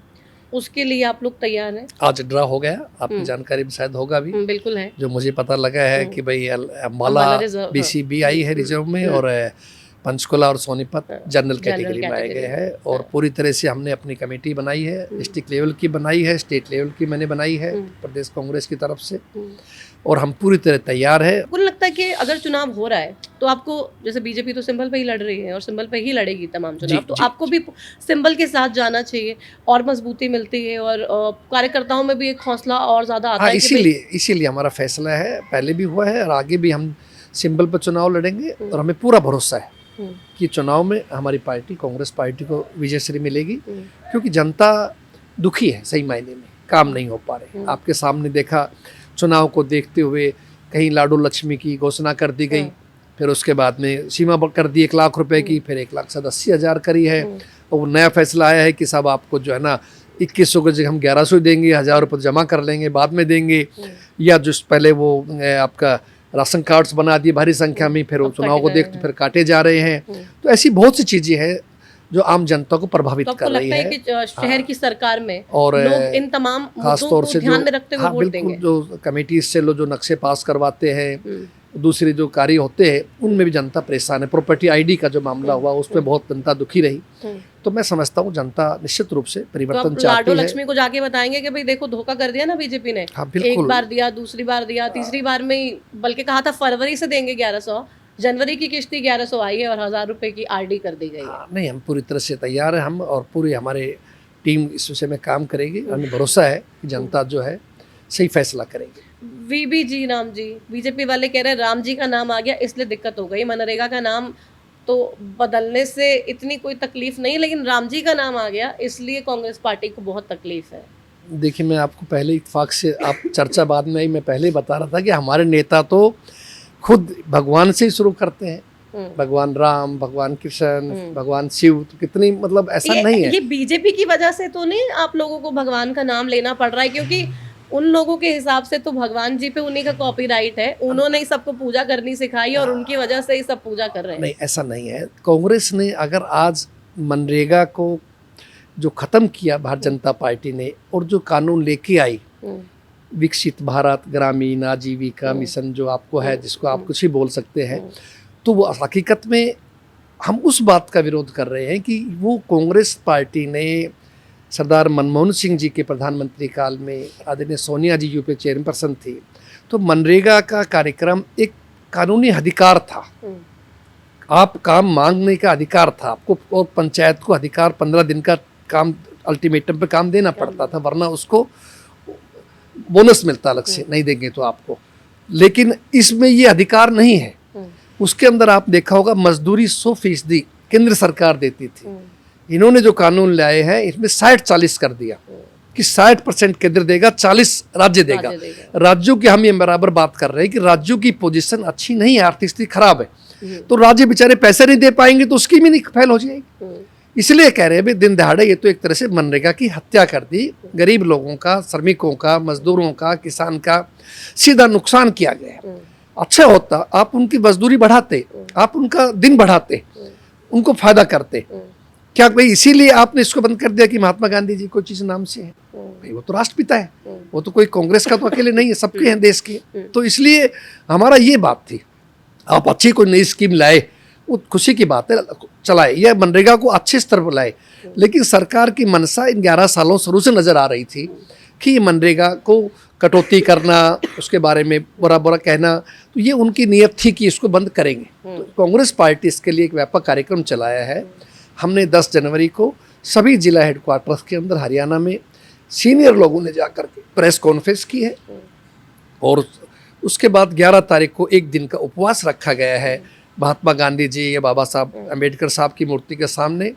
उसके लिए आप लोग तैयार हैं? आज ड्रा हो गया, आपकी जानकारी भी शायद होगा भी। बिल्कुल है। जो मुझे पता लगा है कि भाई अम्बाला BCB आई है रिजर्व में, और पंचकुला और सोनीपत जनरल कैटेगरी में आए गए हैं। और पूरी तरह से हमने अपनी कमेटी बनाई है, डिस्ट्रिक्ट लेवल की बनाई है, स्टेट लेवल की मैंने बनाई है प्रदेश कांग्रेस की तरफ से, और हम पूरी तरह तैयार है। मुझे लगता है कि अगर चुनाव हो रहा है तो आपको, जैसे बीजेपी तो सिंबल पे ही लड़ रही है और सिंबल पे ही लड़ेगी तमाम चुनाव, तो आपको भी सिंबल के साथ जाना चाहिए और मजबूती मिलती है और कार्यकर्ताओं में भी एक हौसला और ज्यादा आता है। इसीलिए हमारा फैसला है, पहले भी हुआ है और आगे भी हम सिंबल पर चुनाव लड़ेंगे। और हमें पूरा भरोसा है कि चुनाव में हमारी पार्टी, कांग्रेस पार्टी को विजयश्री मिलेगी, क्योंकि जनता दुखी है, सही मायने में काम नहीं हो पा रहे। आपके सामने देखा, चुनाव को देखते हुए कहीं लाडो लक्ष्मी की घोषणा कर दी गई, फिर उसके बाद में सीमा कर दी 1 लाख रुपए की, फिर 1,80,000 करी है। और वो नया फैसला आया है कि साहब आपको जो है ना 2100 की जगह हम 1100 देंगे, 1000 रुपये जमा कर लेंगे, बाद में देंगे। या जो पहले वो आपका राशन कार्ड्स बना दिए भारी संख्या में, फिर चुनाव को देखते फिर काटे जा रहे हैं। तो ऐसी बहुत सी चीजें हैं जो आम जनता को प्रभावित कर रही है। कि शहर की सरकार में और लोग इन तमाम खास तौर से ध्यान में रखते हुए वोट देंगे। जो कमेटी से लोग जो नक्शे पास करवाते हैं, दूसरे जो कार्य होते हैं उनमें भी जनता परेशान है। प्रॉपर्टी आईडी का जो मामला हुआ उसमें बहुत जनता दुखी रही। तो मैं समझता हूँ जनता निश्चित रूप से तो परिवर्तन आप चाहती लाडो है। लक्ष्मी को जाके बताएंगे कि भाई देखो धोखा कर दिया ना बीजेपी ने। हाँ एक बिल्कुल। बार दिया, दूसरी बार दिया, तीसरी बार में ही बल्कि कहा था फरवरी से देंगे 1100, जनवरी की किश्ती 1100 आई है और 1000 रुपए की आरडी कर दी गई है। हाँ, नहीं हम पूरी तरह से तैयार हैं हम, और पूरी हमारे टीम इस विषय में काम करेगी। हमें भरोसा है कि जनता जो है सही फैसला करेगी। वीबी जी राम जी, बीजेपी वाले कह रहे हैं राम जी का नाम आ गया इसलिए दिक्कत हो गई, मनरेगा का नाम तो बदलने से इतनी कोई तकलीफ नहीं, लेकिन राम जी का नाम आ गया इसलिए कांग्रेस पार्टी को बहुत तकलीफ है। देखिए मैं आपको पहले इत्तेफाक से, आप चर्चा बाद में आई, मैं पहले ही बता रहा था कि हमारे नेता तो खुद भगवान से ही शुरू करते हैं। भगवान राम, भगवान कृष्ण, भगवान शिव, तो कितनी मतलब ऐसा नहीं है। ये बीजेपी की वजह से तो नहीं आप लोगों को भगवान का नाम लेना पड़ रहा है, क्योंकि उन लोगों के हिसाब से तो भगवान जी पे उन्हीं का कॉपीराइट है, उन्होंने ही सबको पूजा करनी सिखाई और उनकी वजह से ही सब पूजा कर रहे हैं। नहीं ऐसा नहीं है। कांग्रेस ने अगर आज मनरेगा को जो खत्म किया भारतीय जनता पार्टी ने, और जो कानून लेके आई विकसित भारत ग्रामीण आजीविका मिशन जो आपको है, जिसको आप कुछ ही बोल सकते हैं, तो वो हकीकत में हम उस बात का विरोध कर रहे हैं कि वो कांग्रेस पार्टी ने सरदार मनमोहन सिंह जी के प्रधानमंत्री काल में, आदरणीय सोनिया जी यूपीए चेयरपर्सन थी, तो मनरेगा का कार्यक्रम एक कानूनी अधिकार था। आप काम मांगने का अधिकार था आपको, और पंचायत को अधिकार 15 दिन का काम अल्टीमेटम पे काम देना पड़ता था, वरना उसको बोनस मिलता अलग से, नहीं देंगे तो आपको। लेकिन इसमें ये अधिकार नहीं है। उसके अंदर आप देखा होगा मजदूरी 100% केंद्र सरकार देती थी। इन्होंने जो कानून लाए हैं इसमें 60-40 कर दिया कि 60% केंद्र देगा, 40 राज्य देगा। राज्यों की हम ये बराबर बात कर रहे हैं कि राज्यों की पोजीशन अच्छी नहीं है, आर्थिक स्थिति खराब है, तो राज्य बेचारे पैसे नहीं दे पाएंगे तो स्कीम ही नहीं फेल हो जाएगी। इसलिए कह रहे हैं भाई दिन दहाड़े ये तो एक तरह से मनरेगा की हत्या कर दी। गरीब लोगों का, श्रमिकों का, मजदूरों का, किसान का सीधा नुकसान किया गया। अच्छा होता आप उनकी मजदूरी बढ़ाते, आप उनका दिन बढ़ाते, उनको फायदा करते। क्या भाई इसीलिए आपने इसको बंद कर दिया कि महात्मा गांधी जी कोई चीज नाम से है? भाई वो तो राष्ट्रपिता है, वो तो कोई कांग्रेस का तो अकेले नहीं है, सबके हैं देश के। तो इसलिए हमारा ये बात थी, आप अच्छी कोई नई स्कीम लाए, वो खुशी की बात है, चलाए, यह मनरेगा को अच्छे स्तर पर लाए। लेकिन सरकार की मनसा इन 11 सालों शुरू से नजर आ रही थी कि ये मनरेगा को कटौती करना, उसके बारे में बुरा बुरा कहना, तो ये उनकी नीयत थी कि इसको बंद करेंगे। तो कांग्रेस पार्टी इसके लिए एक व्यापक कार्यक्रम चलाया है। हमने 10 जनवरी को सभी जिला हेडक्वार्टर्स के अंदर हरियाणा में सीनियर लोगों ने जाकर के प्रेस कॉन्फ्रेंस की है, और उसके बाद 11 तारीख को एक दिन का उपवास रखा गया है महात्मा गांधी जी या बाबा साहब अम्बेडकर साहब की मूर्ति के सामने।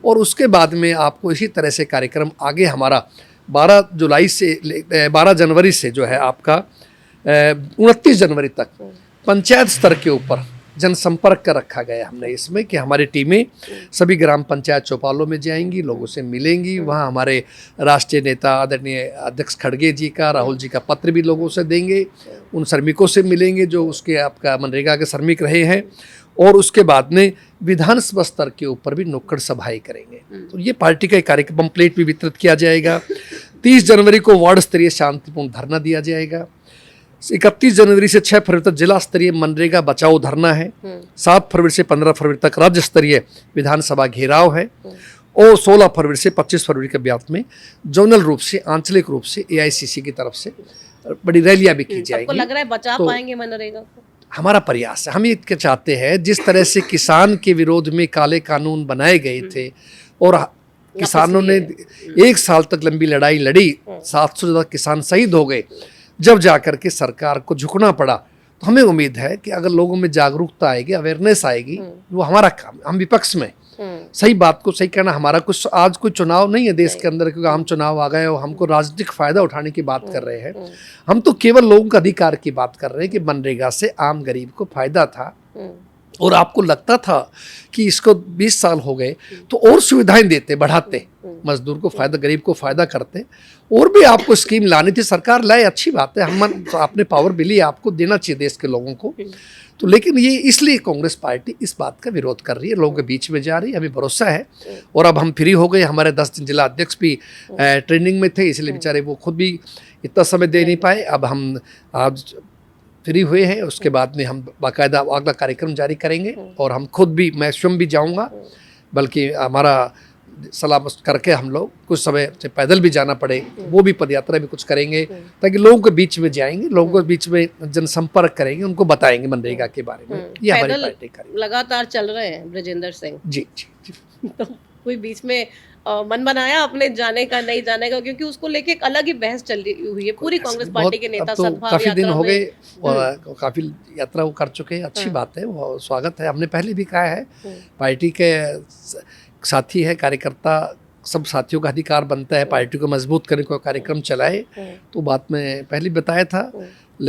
और उसके बाद में आपको इसी तरह से कार्यक्रम आगे हमारा 12 जनवरी से जो है आपका 29 जनवरी तक पंचायत स्तर के ऊपर जनसंपर्क का रखा गया हमने इसमें, कि हमारी टीमें सभी ग्राम पंचायत चौपालों में जाएंगी, लोगों से मिलेंगी। वहाँ हमारे राष्ट्रीय नेता आदरणीय अध्यक्ष खड़गे जी का, राहुल जी का पत्र भी लोगों से देंगे, उन श्रमिकों से मिलेंगे जो उसके आपका मनरेगा के श्रमिक रहे हैं, और उसके बाद में विधानसभा स्तर के ऊपर भी नुक्कड़ सभाएं करेंगे। तो ये पार्टी का एक कार्यक्रम पम्पलेट भी वितरित किया जाएगा। 30 जनवरी को वार्ड स्तरीय शांतिपूर्ण धरना दिया जाएगा। 31 जनवरी से 6 फरवरी तक जिला स्तरीय मनरेगा बचाओ धरना है। 7 फरवरी से 15 फरवरी तक राज्य स्तरीय विधानसभा घेराव है, और 16 फरवरी से 25 फरवरी के ब्यात में जोनल रूप से, आंचलिक रूप से AICC की तरफ से बड़ी रैलियां भी की जाएंगी। आपको लग रहा है बचा पाएंगे मनरेगा को? हमारा प्रयास है, हम ये चाहते हैं जिस तरह से किसान के विरोध में काले कानून बनाए गए थे और किसानों ने 1 साल तक लंबी लड़ाई लड़ी, 700 से ज़्यादा किसान शहीद हो गए, जब जाकर के सरकार को झुकना पड़ा, तो हमें उम्मीद है कि अगर लोगों में जागरूकता आएगी, अवेयरनेस आएगी, वो हमारा काम। हम विपक्ष में सही बात को सही कहना हमारा कुछ, आज कोई चुनाव नहीं है देश के अंदर क्योंकि आम चुनाव आ गए और हमको राजनीतिक फायदा उठाने की बात कर रहे हैं। हम तो केवल लोगों का अधिकार की बात कर रहे हैं कि मनरेगा से आम गरीब को फायदा था, और आपको लगता था कि इसको 20 साल हो गए तो और सुविधाएं देते, बढ़ाते, मजदूर को फायदा, गरीब को फायदा करते, और भी आपको स्कीम लानी थी, सरकार लाए, अच्छी बात है, हम तो आपने पावर मिली, आपको देना चाहिए देश के लोगों को। तो लेकिन ये इसलिए कांग्रेस पार्टी इस बात का विरोध कर रही है, लोगों के बीच में जा रही है, हमें भरोसा है। और अब हम फ्री हो गए, हमारे 10 दिन जिला अध्यक्ष भी ट्रेनिंग में थे, इसलिए बेचारे वो खुद भी इतना समय दे नहीं पाए। अब हम आज फ्री हुए हैं, उसके बाद में हम बाकायदा अगला कार्यक्रम जारी करेंगे। और हम खुद भी, मैं स्वयं भी जाऊंगा, बल्कि हमारा सलाह करके हम लोग कुछ समय से पैदल भी जाना पड़े, वो भी पदयात्रा भी कुछ करेंगे, ताकि लोगों के बीच में जाएंगे, लोगों के बीच में जनसंपर्क करेंगे, उनको बताएंगे मनरेगा के बारे में। ये हमारी पैदल पार्टी करेगी। लगातार चल रहे हैं ब्रजेंद्र सिंह। जी जी जी। तो कोई बीच में मन बनाया अपने जाने का, नहीं जाने का, क्योंकि उसको लेके एक अलग ही बहस चल रही हुई है पूरी कांग्रेस पार्टी के नेता। अब तो सद्भाव काफी दिन यात्रा हो गए में और काफी यात्रा वो कर चुके हैं, अच्छी बात है, वो स्वागत है। हमने पहले भी कहा है, पार्टी के साथी है, कार्यकर्ता, सब साथियों का अधिकार बनता है पार्टी को मजबूत करने को कार्यक्रम चलाए, तो बात में पहले बताया था।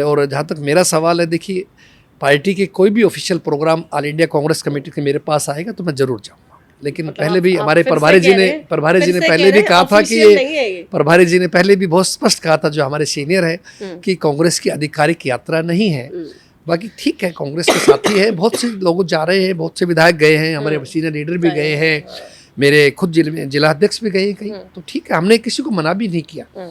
और जहाँ तक मेरा सवाल है, देखिए पार्टी के कोई भी official program all India Congress committee के मेरे पास आएगा तो मैं जरूर जाऊंगा। लेकिन मतलब पहले भी आप हमारे फिर से प्रभारी जी कह ने रहे हैं, पहले भी कहा था कि official नहीं है ये। प्रभारी जी ने पहले भी बहुत स्पष्ट कहा था, जो हमारे सीनियर है, कि कांग्रेस की आधिकारिक यात्रा नहीं है। बाकी ठीक है, कांग्रेस के साथी है, बहुत से लोग जा रहे हैं, बहुत से विधायक गए हैं, हमारे सीनियर लीडर भी गए हैं, मेरे खुद जिला अध्यक्ष भी गए कहीं, तो ठीक है, हमने किसी को मना भी नहीं किया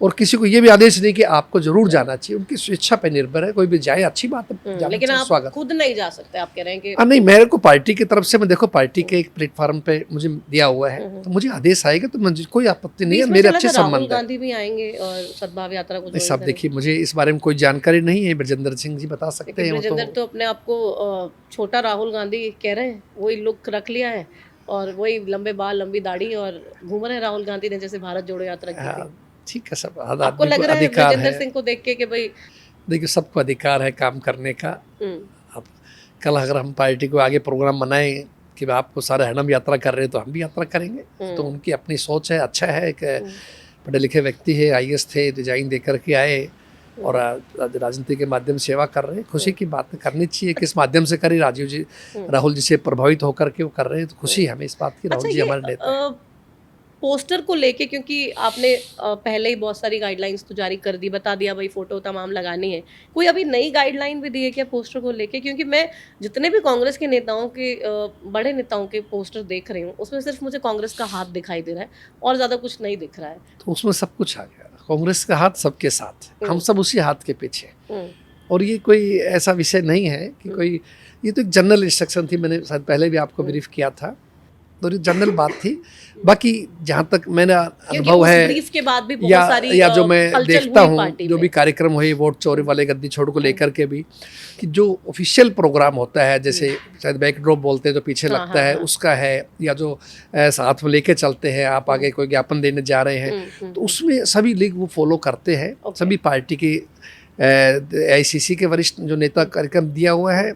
और किसी को ये भी आदेश नहीं कि आपको जरूर जाना चाहिए, उनकी स्वेच्छा पर निर्भर है, कोई भी जाए, अच्छी बात है, लेकिन आप स्वागत। खुद नहीं जा सकते, आप कह रहे हैं कि नहीं, मेरे को पार्टी की तरफ से, मैं देखो पार्टी के एक प्लेटफॉर्म पे मुझे दिया हुआ है, तो मुझे आदेश आएगा तो मुझे कोई आपत्ति नहीं है, मेरे अच्छे संबंध है। गांधी भी आएंगे और सद्भाव यात्रा को सब देखिए, मुझे इस बारे में कोई जानकारी नहीं है, ब्रजेंद्र सिंह जी बता सकते हैं। ब्रजेंद्र तो अपने आप को छोटा राहुल गांधी कह रहे हैं, वही लुक रख लिया है और वही लंबे बाल, लंबी दाढ़ी, और घूम रहे हैं राहुल गांधी ने जैसे भारत जोड़ो यात्रा की थी। ठीक है, सब आपको लग रहा है ब्रजेंद्र सिंह को देख के कि भाई, देखिए सबको अधिकार है काम करने का। अब कल अगर हम पार्टी को आगे प्रोग्राम बनाएं कि आपको सारे हरनम यात्रा कर रहे हैं तो हम भी यात्रा करेंगे, तो उनकी अपनी सोच है, अच्छा है, एक पढ़े लिखे व्यक्ति है, IAS थे, रिजाइन दे करके आए और राजनीति के माध्यम से सेवा कर रहे हैं, खुशी की बात करनी चाहिए। किस माध्यम से करी, राहुल जी से प्रभावित होकर के वो कर रहे हैं, तो खुशी है हमें इस बात की। राहुल जी हमारे नेता। पोस्टर को लेके, क्योंकि आपने पहले ही बहुत सारी गाइडलाइंस तो जारी कर दी, बता दिया भाई फोटो तमाम लगानी है, कोई अभी नई गाइडलाइन भी दी है क्या पोस्टर को लेके? क्योंकि मैं जितने भी कांग्रेस के नेताओं के, बड़े नेताओं के पोस्टर देख रही हूँ, उसमें सिर्फ मुझे कांग्रेस का हाथ दिखाई दे रहा है और ज़्यादा कुछ नहीं दिख रहा है। तो उसमें सब कुछ आ गया, कांग्रेस का हाथ सबके साथ, हम सब उसी हाथ के पीछे। और ये कोई ऐसा विषय नहीं है कि कोई, ये तो एक जनरल इंस्ट्रक्शन थी, मैंने शायद पहले भी आपको ब्रीफ किया था, तो ये जनरल बात थी। बाकी जहाँ तक मेरा अनुभव है के बाद भी बहुत या, सारी या जो मैं देखता हूँ, जो भी कार्यक्रम हुए वोट चोरी वाले गद्दी छोड़ को लेकर के भी, कि जो ऑफिशियल प्रोग्राम होता है, जैसे शायद बैकड्रॉप बोलते हैं, जो पीछे लगता है, उसका है, या जो साथ में लेके चलते हैं, आप आगे कोई ज्ञापन देने जा रहे हैं, तो उसमें सभी लीग वो फॉलो करते हैं। सभी पार्टी की AICC के वरिष्ठ जो नेता कार्यक्रम दिया हुआ है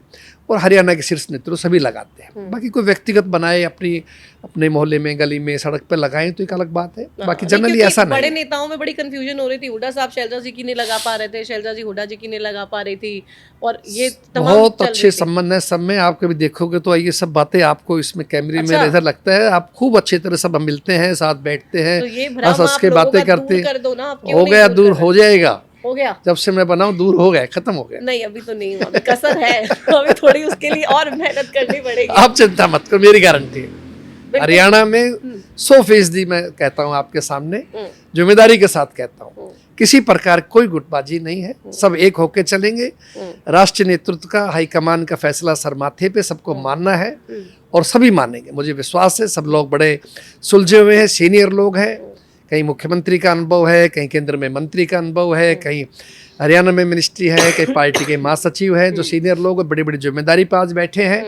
और हरियाणा के शीर्ष नेतृत्व सभी लगाते हैं। बाकी कोई व्यक्तिगत बनाए अपने मोहल्ले में, गली में, सड़क पर लगाएं तो एक अलग बात है, बाकी जनरली ऐसा नहीं। बड़े नेताओं में बड़ी कंफ्यूजन हो रही थी, हुड्डा साहब शैलजा जी की नहीं लगा पा रहे थे, शैलजा जी हुड्डा जी की नहीं लगा पा रही थी, और ये बहुत अच्छे संबंध है सब में। आप कभी देखोगे तो ये सब बातें आपको इसमें कैमरे में नजर लगता है, आप खूब अच्छी तरह सब हम मिलते हैं, साथ बैठते हैं, हंस के बातें करते। हो गया, दूर हो जाएगा, हो गया, जब से मैं बनाऊं दूर हो गया, खत्म हो गया। नहीं, अभी तो नहीं हुआ, अभी कसर है, अभी थोड़ी उसके लिए और मेहनत करनी पड़ेगी। आप चिंता मत करो, मेरी गारंटी है। हरियाणा में 100% मैं कहता हूं आपके सामने, जिम्मेदारी के साथ कहता हूं, किसी प्रकार कोई गुटबाजी नहीं है, सब एक होके चलेंगे। राष्ट्रीय नेतृत्व का, हाईकमान का फैसला सर माथे पे सबको मानना है और सभी मानेंगे, मुझे विश्वास है। सब लोग बड़े सुलझे हुए हैं, सीनियर लोग हैं, कहीं मुख्यमंत्री का अनुभव है, कहीं केंद्र में मंत्री का अनुभव है, कहीं हरियाणा में मिनिस्ट्री है, कहीं पार्टी के महासचिव है, जो सीनियर लोग बड़ी बड़ी जिम्मेदारी पर आज बैठे हैं।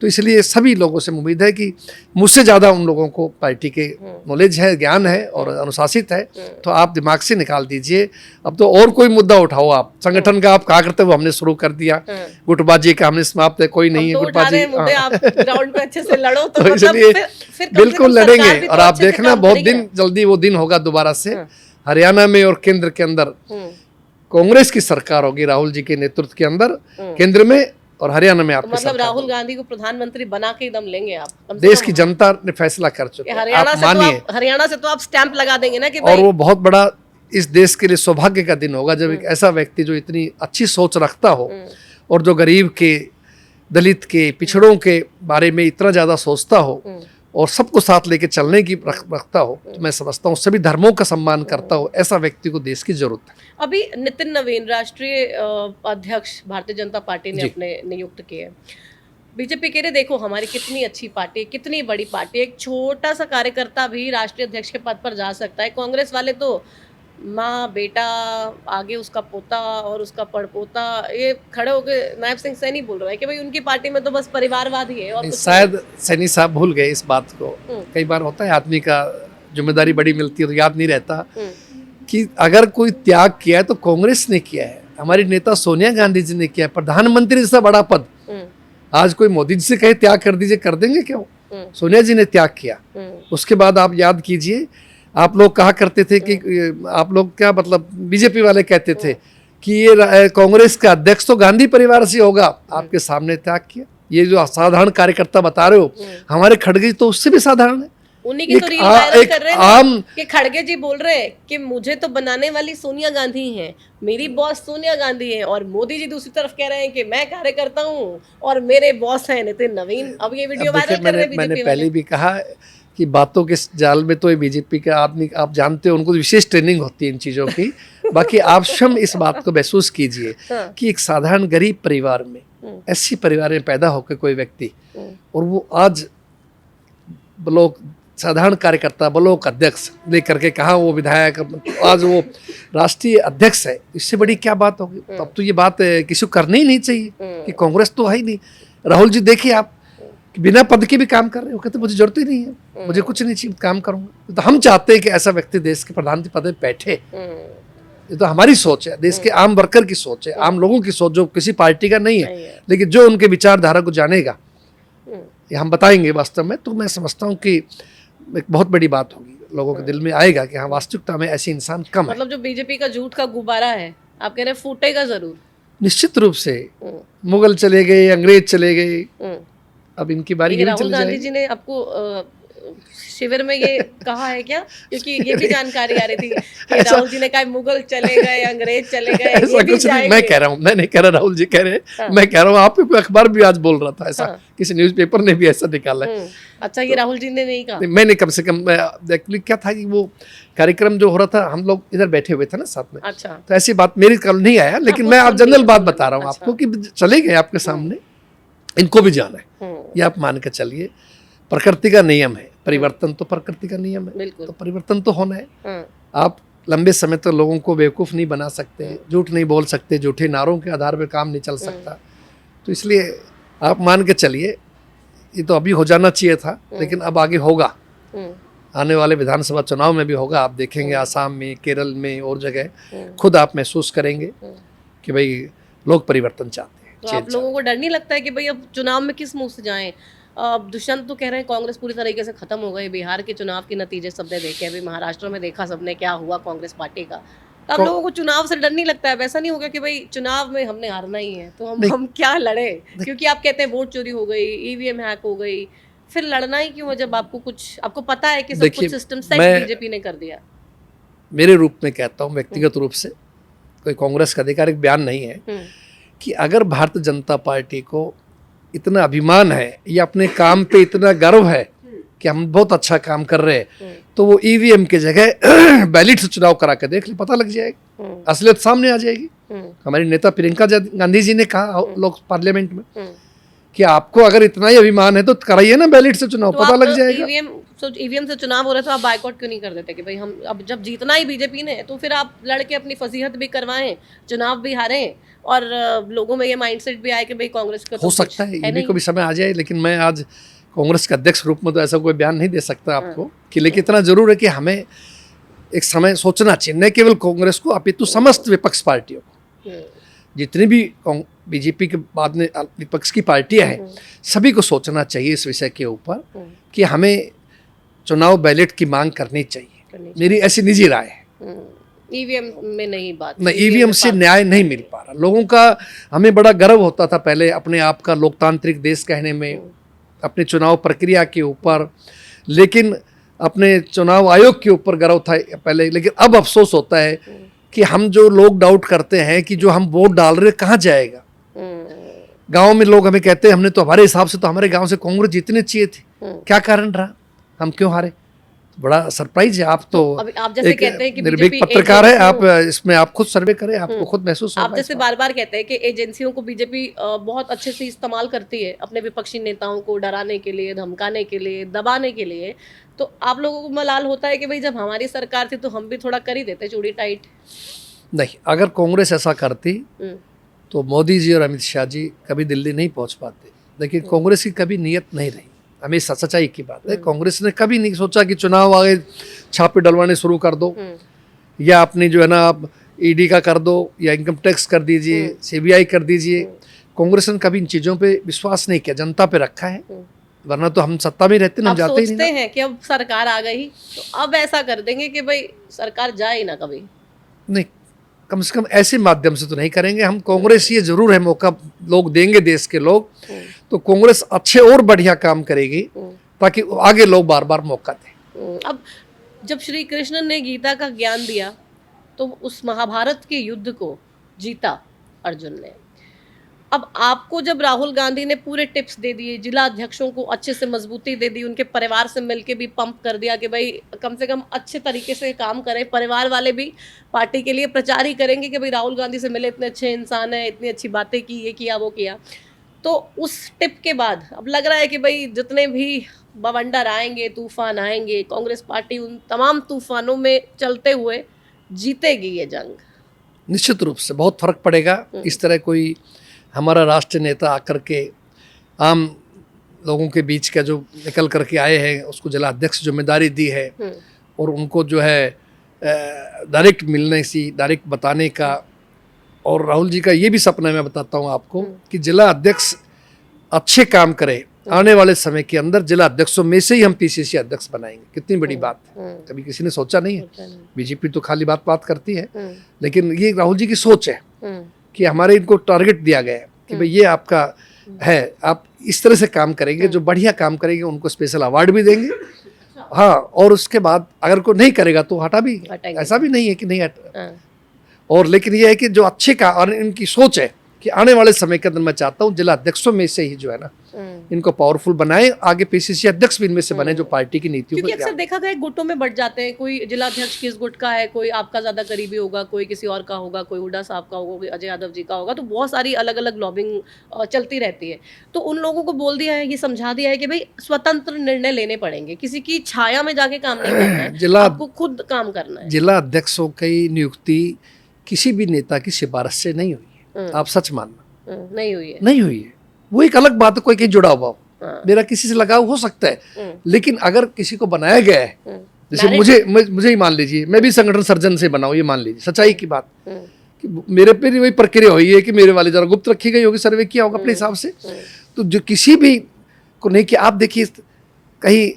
तो इसलिए सभी लोगों से उम्मीद है कि मुझसे ज़्यादा उन लोगों को पार्टी के नॉलेज है, ज्ञान है और अनुशासित है, तो आप दिमाग से निकाल दीजिए। अब तो और कोई मुद्दा उठाओ, आप संगठन का आप कहा करते हो, हमने शुरू कर दिया, गुटबाजी का हमने समाप्त है, कोई नहीं है गुटबाजी। आप ग्राउंड पे अच्छे से लड़ो तो इसलिए बिल्कुल लड़ेंगे। और आप देखना बहुत दिन जल्दी वो दिन होगा दोबारा से, हरियाणा में और केंद्र के अंदर कांग्रेस की सरकार होगी, राहुल जी के नेतृत्व के अंदर केंद्र में और हरियाणा में। आप मतलब राहुल गांधी को प्रधानमंत्री बना के दम लेंगे आप? देश की जनता ने फैसला कर चुकी है, आप मानिए। हरियाणा से तो आप स्टैंप लगा देंगे ना कि और वो बहुत बड़ा इस देश के लिए सौभाग्य का दिन होगा जब एक ऐसा व्यक्ति जो इतनी अच्छी सोच रखता हो और जो गरीब के, दलित के, पिछड़ों के बारे में इतना ज़्यादा सोचता हो, और सबको साथ लेके चलने की रखता हो, तो मैं समझता हूँ सभी धर्मों का सम्मान करता हो, ऐसा व्यक्ति को देश की जरूरत है। अभी नितिन नवीन राष्ट्रीय अध्यक्ष भारतीय जनता पार्टी ने अपने नियुक्त किए। बीजेपी कह रहे देखो हमारी कितनी अच्छी पार्टी है, कितनी बड़ी पार्टी है, एक छोटा सा कार्यकर्ता भी राष्ट्रीय अध्यक्ष के पद पर जा सकता है। कांग्रेस वाले तो माँ बेटा, आगे उसका पोता और उसका पड़पोता, ये खड़े होकर नायब सिंह सैनी बोल रहा है कि भाई उनकी पार्टी में तो बस परिवारवाद ही है और कुछ शायद सैनी साहब भूल गए इस बात को। कई बार होता है आदमी का जिम्मेदारी बड़ी मिलती है तो याद नहीं रहता कि अगर कोई त्याग किया है तो कांग्रेस ने किया है, हमारी नेता सोनिया गांधी जी ने किया है। प्रधानमंत्री जैसा बड़ा पद आज कोई मोदी जी से कहे त्याग कर दीजिए, कर देंगे क्यों? सोनिया जी ने त्याग किया। उसके बाद आप याद कीजिए, आप लोग कहा करते थे कि आप लोग क्या मतलब बीजेपी वाले कहते थे कि ये कांग्रेस का अध्यक्ष तो गांधी परिवार से होगा, आपके सामने त्याग किया। ये जो असाधारण कार्यकर्ता बता रहे हो, हमारे खड़गे तो उससे भी साधारण है। उन्हीं की तो रील वायरल कर रहे हैं कि खड़गे जी बोल रहे हैं कि मुझे तो बनाने वाली सोनिया गांधी हैं, मेरी बॉस सोनिया गांधी है, और मोदी जी दूसरी तरफ कह रहे हैं कि मैं कार्यकर्ता हूं और मेरे बॉस हैं नितिन नवीन। अब ये वीडियो वायरल कर रहे हैं बीजेपी वाले। मैंने पहले भी कहा कि बातों के जाल में तो ये बीजेपी के आदमी, आप जानते हो उनको विशेष ट्रेनिंग होती है इन चीज़ों की। बाकी आप स्वयं इस बात को महसूस कीजिए कि एक साधारण गरीब परिवार में, ऐसी परिवार में पैदा होकर कोई व्यक्ति, और वो आज ब्लॉक साधारण कार्यकर्ता, ब्लॉक अध्यक्ष लेकर के कहा वो विधायक, आज वो राष्ट्रीय अध्यक्ष है, इससे बड़ी क्या बात होगी? तो अब तो ये बात किसी को करनी ही नहीं चाहिए कि कांग्रेस तो है ही नहीं। राहुल जी देखिए आप बिना पद के भी काम कर रहे हो, कहते मुझे जरूरत ही नहीं है, मुझे कुछ नहीं चाहिए, काम करूंगा। तो हम चाहते हैं कि ऐसा व्यक्ति देश के प्रधानमंत्री पद में बैठे। ये तो हमारी सोच है, देश के आम वर्कर की सोच है, आम लोगों की सोच, जो किसी पार्टी का नहीं है, लेकिन जो उनके विचारधारा को जानेगा, ये हम बताएंगे वास्तव में। तो मैं समझता हूँ कि एक बहुत बड़ी बात होगी, लोगों के दिल में आएगा कि हाँ वास्तविकता में ऐसे इंसान कम है। मतलब जो बीजेपी का झूठ का गुब्बारा है, आप कह रहे हैं फूटेगा जरूर। निश्चित रूप से मुगल चले गए, अंग्रेज चले गए, अब इनकी बारी भी राहुल गांधी जी ने आपको शिविर में ये कहा है क्या? क्योंकि ये भी जानकारी आ रही थी कि राहुल जी ने कहा मुगल चले गए, अंग्रेज चले गए। ऐसा कुछ नहीं, मैं कह रहा हूँ, मैं नहीं कह रहा, राहुल जी कह रहे हैं, मैं कह रहा हूँ। आपके अखबार भी आज बोल रहा था ऐसा, किसी न्यूज़पेपर ने भी ऐसा निकाला है। अच्छा, ये राहुल जी ने नहीं कहा? मैंने कम से कम एक्चुअली क्या था कि वो कार्यक्रम जो हो रहा था, हम लोग इधर बैठे हुए थे ना साथ में। अच्छा, तो ऐसी बात मेरी कल नहीं आया, लेकिन मैं आप जनरल बात बता रहा हूँ आपको कि चले गए आपके सामने, इनको भी जाना है, ये आप मान के चलिए। प्रकृति का नियम है, परिवर्तन तो प्रकृति का नियम है, तो परिवर्तन तो होना है। आप लंबे समय तक लोगों को बेवकूफ़ नहीं बना सकते, झूठ नहीं बोल सकते, झूठे नारों के आधार पर काम नहीं चल सकता। तो इसलिए आप मान के चलिए, ये तो अभी हो जाना चाहिए था, लेकिन अब आगे होगा, आने वाले विधानसभा चुनाव में भी होगा। आप देखेंगे आसाम में, केरल में और जगह, खुद आप महसूस करेंगे कि भाई लोग परिवर्तन चाहते हैं। तो आप लोगों को डर नहीं लगता है कि भाई अब चुनाव में किस मुंह से जाएं? दुष्यंत तो कह रहे हैं कांग्रेस पूरी तरीके से खत्म हो गई, बिहार के चुनाव के नतीजे सबने देखे, अभी महाराष्ट्र में देखा सबने क्या हुआ कांग्रेस पार्टी का। तो आप लोगों को चुनाव से डर नहीं लगता है? वैसा नहीं होगा कि भाई चुनाव में हमने हारना ही है तो हम क्या लड़े? क्योंकि आप कहते हैं वोट चोरी हो गई, ईवीएम हैक हो गई, फिर लड़ना ही क्यों है जब आपको पता है कि सब कुछ सिस्टम सेट बीजेपी ने कर दिया। मेरे रूप में कहता हूँ, व्यक्तिगत रूप से, कोई कांग्रेस का आधिकारिक बयान नहीं है, कि अगर भारतीय जनता पार्टी को इतना अभिमान है या अपने काम पे इतना गर्व है कि हम बहुत अच्छा काम कर रहे हैं, तो वो ईवीएम की जगह बैलेट से चुनाव करा के देख ले, पता लग जाएगा, असलियत सामने आ जाएगी। हमारी नेता प्रियंका गांधी जी ने कहा लोक पार्लियामेंट में कि आपको अगर इतना ही अभिमान है तो कराइए ना बैलेट से चुनाव, पता लग जाएगा। ईवीएम से चुनाव हो रहा है तो आप बायकॉट क्यों नहीं कर देते कि भाई हम अब जब जीतना ही बीजेपी ने तो फिर आप लड़के अपनी फसीहत भी करवाएं, चुनाव भी हारें, और लोगों में ये माइंडसेट भी आए कि भाई कांग्रेस का हो सकता है, ये को भी समय आ जाए। लेकिन मैं आज कांग्रेस के अध्यक्ष रूप में तो ऐसा कोई बयान नहीं दे सकता आपको कि, लेकिन इतना जरूर है कि हमें एक समय सोचना चाहिए, न केवल कांग्रेस को अपितु समस्त विपक्ष पार्टियों को, जितनी भी बीजेपी के बाद में विपक्ष की पार्टियां हैं, सभी को सोचना चाहिए इस विषय के ऊपर कि हमें चुनाव बैलेट की मांग करनी चाहिए। मेरी ऐसी निजी राय है। ईवीएम में नहीं बात, ईवीएम से न्याय नहीं मिल पा रहा लोगों का। हमें बड़ा गर्व होता था पहले अपने आप का लोकतांत्रिक देश कहने में, अपने चुनाव प्रक्रिया के ऊपर, लेकिन अपने चुनाव आयोग के ऊपर गर्व था पहले। लेकिन अब अफसोस होता है कि हम जो लोग डाउट करते हैं कि जो हम वोट डाल रहे कहाँ जाएगा। गांव में लोग हमें कहते हैं हमने तो, हमारे हिसाब से तो हमारे गांव से कांग्रेस जीतनी चाहिए थी, क्या कारण रहा? हम क्यों हारे? बड़ा सरप्राइज है। आप तो अभी आप जैसे कहते हैं कि निर्भीक बीजेपी पत्रकार है, आप इसमें आप खुद सर्वे करें, आपको खुद महसूस होगा। आप जैसे बार बार कहते हैं कि एजेंसियों को बीजेपी बहुत अच्छे से इस्तेमाल करती है अपने विपक्षी नेताओं को डराने के लिए, धमकाने के लिए, दबाने के लिए, तो आप लोगों को मलाल होता है कि भाई जब हमारी सरकार थी तो हम भी थोड़ा कर ही देते चूड़ी टाइट? नहीं, अगर कांग्रेस ऐसा करती तो मोदी जी और अमित शाह जी कभी दिल्ली नहीं पहुंच पाते। लेकिन कांग्रेस की कभी नीयत नहीं रही, हमेशा सच्चाई की बात है। कांग्रेस ने कभी नहीं सोचा कि चुनाव आगे छापे डलवाने शुरू कर दो, या अपनी जो है ना आप ईडी का कर दो, या इनकम टैक्स कर दीजिए, सीबीआई कर दीजिए। कांग्रेस ने कभी इन चीज़ों पे विश्वास नहीं किया, जनता पे रखा है। वरना तो हम सत्ता में रहते ना, हम जाते ही नहीं। सोचते हैं कि अब सरकार आ गई तो अब ऐसा कर देंगे कि भाई सरकार जाए ही ना कभी? नहीं, कम से कम ऐसे माध्यम से तो नहीं करेंगे हम। कांग्रेस ये जरूर है, मौका लोग देंगे, देश के लोग, तो कांग्रेस अच्छे और बढ़िया काम करेगी ताकि आगे लोग बार बार मौका दें। अब जब श्री कृष्ण ने गीता का ज्ञान दिया तो उस महाभारत के युद्ध को जीता अर्जुन ने। अब आपको जब राहुल गांधी ने पूरे टिप्स दे दिए, जिला अध्यक्षों को अच्छे से मजबूती दे दी, उनके परिवार से मिलके भी पंप कर दिया कि भाई कम से कम अच्छे तरीके से काम करें, परिवार वाले भी पार्टी के लिए प्रचार ही करेंगे कि भाई राहुल गांधी से मिले, इतने अच्छे इंसान हैं, इतनी अच्छी बातें की, ये किया वो किया, तो उस टिप के बाद अब लग रहा है कि भाई जितने भी बवंडर आएंगे, तूफान आएंगे, कांग्रेस पार्टी उन तमाम तूफानों में चलते हुए जीतेगी ये जंग। निश्चित रूप से बहुत फर्क पड़ेगा। इस तरह कोई हमारा राष्ट्रीय नेता आकर के आम लोगों के बीच का जो निकल करके आए हैं, उसको जिला अध्यक्ष जिम्मेदारी दी है, और उनको जो है डायरेक्ट मिलने सी, डायरेक्ट बताने का। और राहुल जी का ये भी सपना है, मैं बताता हूँ आपको, कि जिला अध्यक्ष अच्छे काम करे, आने वाले समय के अंदर जिला अध्यक्षों में से ही हम पीसीसी अध्यक्ष बनाएंगे। कितनी बड़ी बात है, कभी किसी ने सोचा नहीं है। बीजेपी तो खाली बात करती है, लेकिन ये राहुल जी की सोच है कि हमारे इनको टारगेट दिया गया है कि भाई ये आपका है, आप इस तरह से काम करेंगे, जो बढ़िया काम करेंगे उनको स्पेशल अवार्ड भी देंगे। हाँ, और उसके बाद अगर कोई नहीं करेगा तो हटा भी, ऐसा भी नहीं है कि नहीं हटा। और लेकिन ये है कि जो अच्छे का, और इनकी सोच है कि आने वाले समय के अंदर मैं चाहता हूँ जिला अध्यक्षों में से ही जो है ना इनको पावरफुल बनाए, आगे पीसीसी अध्यक्ष भी इनमें से बने जो पार्टी की नीतियों क्योंकि अक्सर देखा गया गुटों में बढ़ जाते हैं, कोई जिला अध्यक्ष किस गुट का है, कोई आपका ज्यादा करीबी होगा, कोई किसी और का होगा, कोई हुड्डा साहब का होगा, कोई अजय यादव जी का होगा, तो बहुत सारी अलग अलग लॉबिंग चलती रहती है। तो उन लोगों को बोल दिया है, ये समझा दिया है कि भाई स्वतंत्र निर्णय लेने पड़ेंगे, किसी की छाया में जाके काम नहीं करना है, आपको खुद काम करना है। जिला अध्यक्षों की नियुक्ति किसी भी नेता की सिफारिश से नहीं हुई है, आप सच मानना। नहीं हुई है, नहीं हुई है। वो एक अलग बात है, कोई कहीं जुड़ा हुआ हो, मेरा किसी से लगाव हो सकता है, लेकिन अगर किसी को बनाया गया है, जैसे मुझे ही मान लीजिए, मैं भी संगठन सर्जन से बना हूं, ये मान लीजिए, सच्चाई की बात कि मेरे पे वही प्रक्रिया हुई है कि मेरे वाले जरा गुप्त रखी गई होगी, सर्वे किया होगा अपने हिसाब से। तो जो किसी भी को नहीं किया, आप देखिए कहीं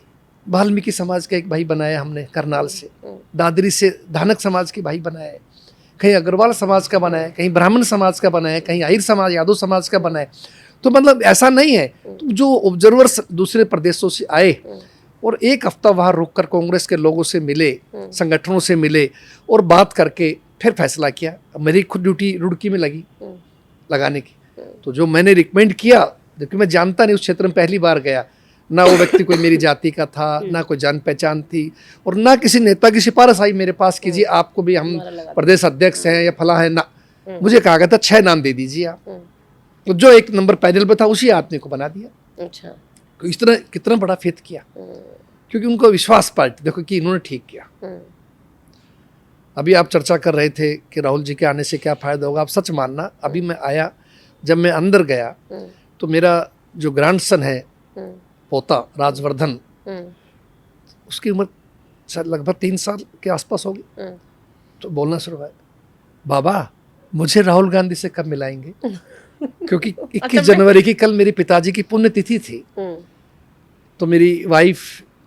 वाल्मीकि समाज का एक भाई बनाया हमने करनाल से, दादरी से धानक समाज के भाई बनाया है, कहीं अग्रवाल समाज का बना है, कहीं ब्राह्मण समाज का बना है, कहीं आहिर समाज, यादव समाज का बना है। तो मतलब ऐसा नहीं है। तो जो ऑब्जर्वर्स दूसरे प्रदेशों से आए और एक हफ्ता वहाँ रुककर कांग्रेस के लोगों से मिले, संगठनों से मिले और बात करके फिर फैसला किया। मेरी खुद ड्यूटी रुड़की में लगी लगाने की। तो जो मैंने रिकमेंड किया, क्योंकि मैं जानता नहीं, उस क्षेत्र में पहली बार गया, ना वो व्यक्ति कोई मेरी जाति का था, ना कोई जान पहचान थी, और ना किसी नेता की सिफारिश आई मेरे पास कीजिए आपको भी हम प्रदेश अध्यक्ष हैं या फला है, ना। मुझे कहा गया था 6 नाम दे दीजिए आप, तो जो एक नंबर पैनल पे था उसी आदमी को बना दिया। अच्छा, तो इस तरह कितना बड़ा फेथ किया, क्योंकि उनको विश्वास पार्टी देखो कि इन्होंने ठीक किया। अभी आप चर्चा कर रहे थे कि राहुल जी के आने से क्या फायदा होगा। आप सच मानना, अभी मैं आया, जब मैं अंदर गया तो मेरा जो ग्रैंडसन है, पोता राजवर्धन, उसकी उम्र शायद लगभग 3 साल के आसपास होगी, तो बोलना शुरू हुआ, बाबा मुझे राहुल गांधी से कब मिलाएंगे? क्योंकि 21 जनवरी की कल मेरे पिताजी की पुण्यतिथि थी। तो मेरी वाइफ,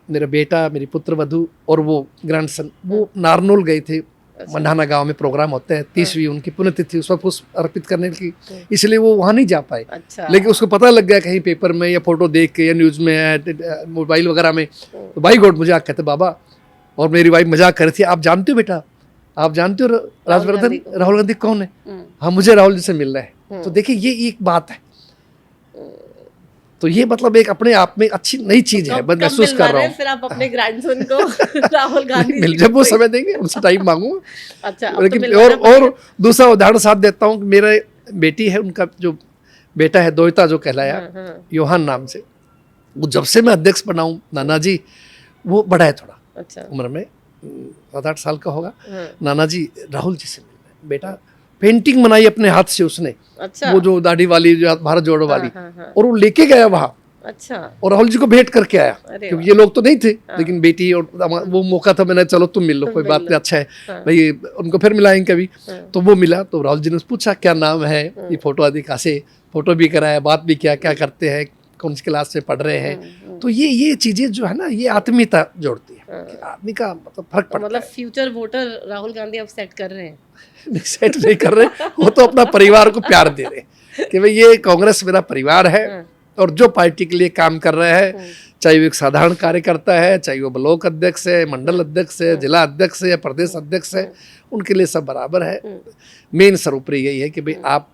मेरा बेटा, मेरी पुत्र वधू और वो ग्रैंडसन, वो नारनौल गए थे। मंडाना गांव में प्रोग्राम होते हैं, 30वीं उनकी पुण्यतिथि, उस पर पुष्प अर्पित करने की, इसलिए वो वहाँ नहीं जा पाए। अच्छा। लेकिन उसको पता लग गया कहीं पेपर में या फोटो देख के या न्यूज़ में, मोबाइल वगैरह में, तो भाई गॉड मुझे कहते बाबा, और मेरी वाइफ मजाक कर रही थी, आप जानते हो बेटा, आप जानते हो राजवर्धन, राहुल गांधी कौन है? हाँ, मुझे राहुल जी से मिलना है। तो देखिए ये एक बात है। तो ये मतलब एक अपने आप में अच्छी नई चीज है, मैं कब महसूस कर रहा हूँ। फिर आप अपने ग्रैंडसन को राहुल गांधी मिल जी जब वो को- समय देंगे उनसे टाइम मांगूंगा। अच्छा, अब तो लेकिन मिलवाना और दूसरा उदाहरण साथ देता हूँ कि मेरे बेटी है, उनका जो बेटा है दोहिता जो कहलाया, हाँ, हाँ, योहान नाम से, वो जब से मैं अध्यक्ष बना हूँ नाना जी, वो बड़ा है थोड़ा अच्छा, उम्र में, 7-8 साल का होगा। हाँ, नाना जी राहुल जी से मिलना है। बेटा पेंटिंग बनाई अपने हाथ से उसने, अच्छा, वो जो दाढ़ी वाली, जो भारत जोड़ो हाँ, वाली, हाँ, हाँ, और वो लेके गया वहाँ, अच्छा, और राहुल जी को भेंट करके आया, अरे क्योंकि ये लोग तो नहीं थे, हाँ। लेकिन बेटी और वो मौका था, मैंने चलो तुम मिल लो, तुम कोई मिल बात लो। नहीं, अच्छा है हाँ। भाई, उनको फिर मिलाएंगे कभी। हाँ। तो वो मिला, तो राहुल जी ने पूछा क्या नाम है, ये फोटो आदि कहाँ से, फोटो भी कराया, बात भी किया, क्या करते हैं, कौन सी क्लास से पढ़ रहे हैं। तो ये चीजें जो है ना, ये आत्मीयता जोड़ती है कि आदमी का मतलब फर्क तो पड़ता मतलब फ्यूचर वोटर राहुल गांधी अब सेट कर रहे हैं। है। सेट नहीं कर रहे, वो तो अपना परिवार को प्यार दे रहे कि भाई ये कांग्रेस मेरा परिवार है, हाँ। और जो पार्टी के लिए काम कर रहे हैं, चाहे वो एक साधारण कार्यकर्ता है, चाहे वो ब्लॉक अध्यक्ष है, मंडल अध्यक्ष है, जिला अध्यक्ष है या प्रदेश अध्यक्ष है, उनके लिए सब बराबर है। मेन सर्वोपरि यही है कि भाई आप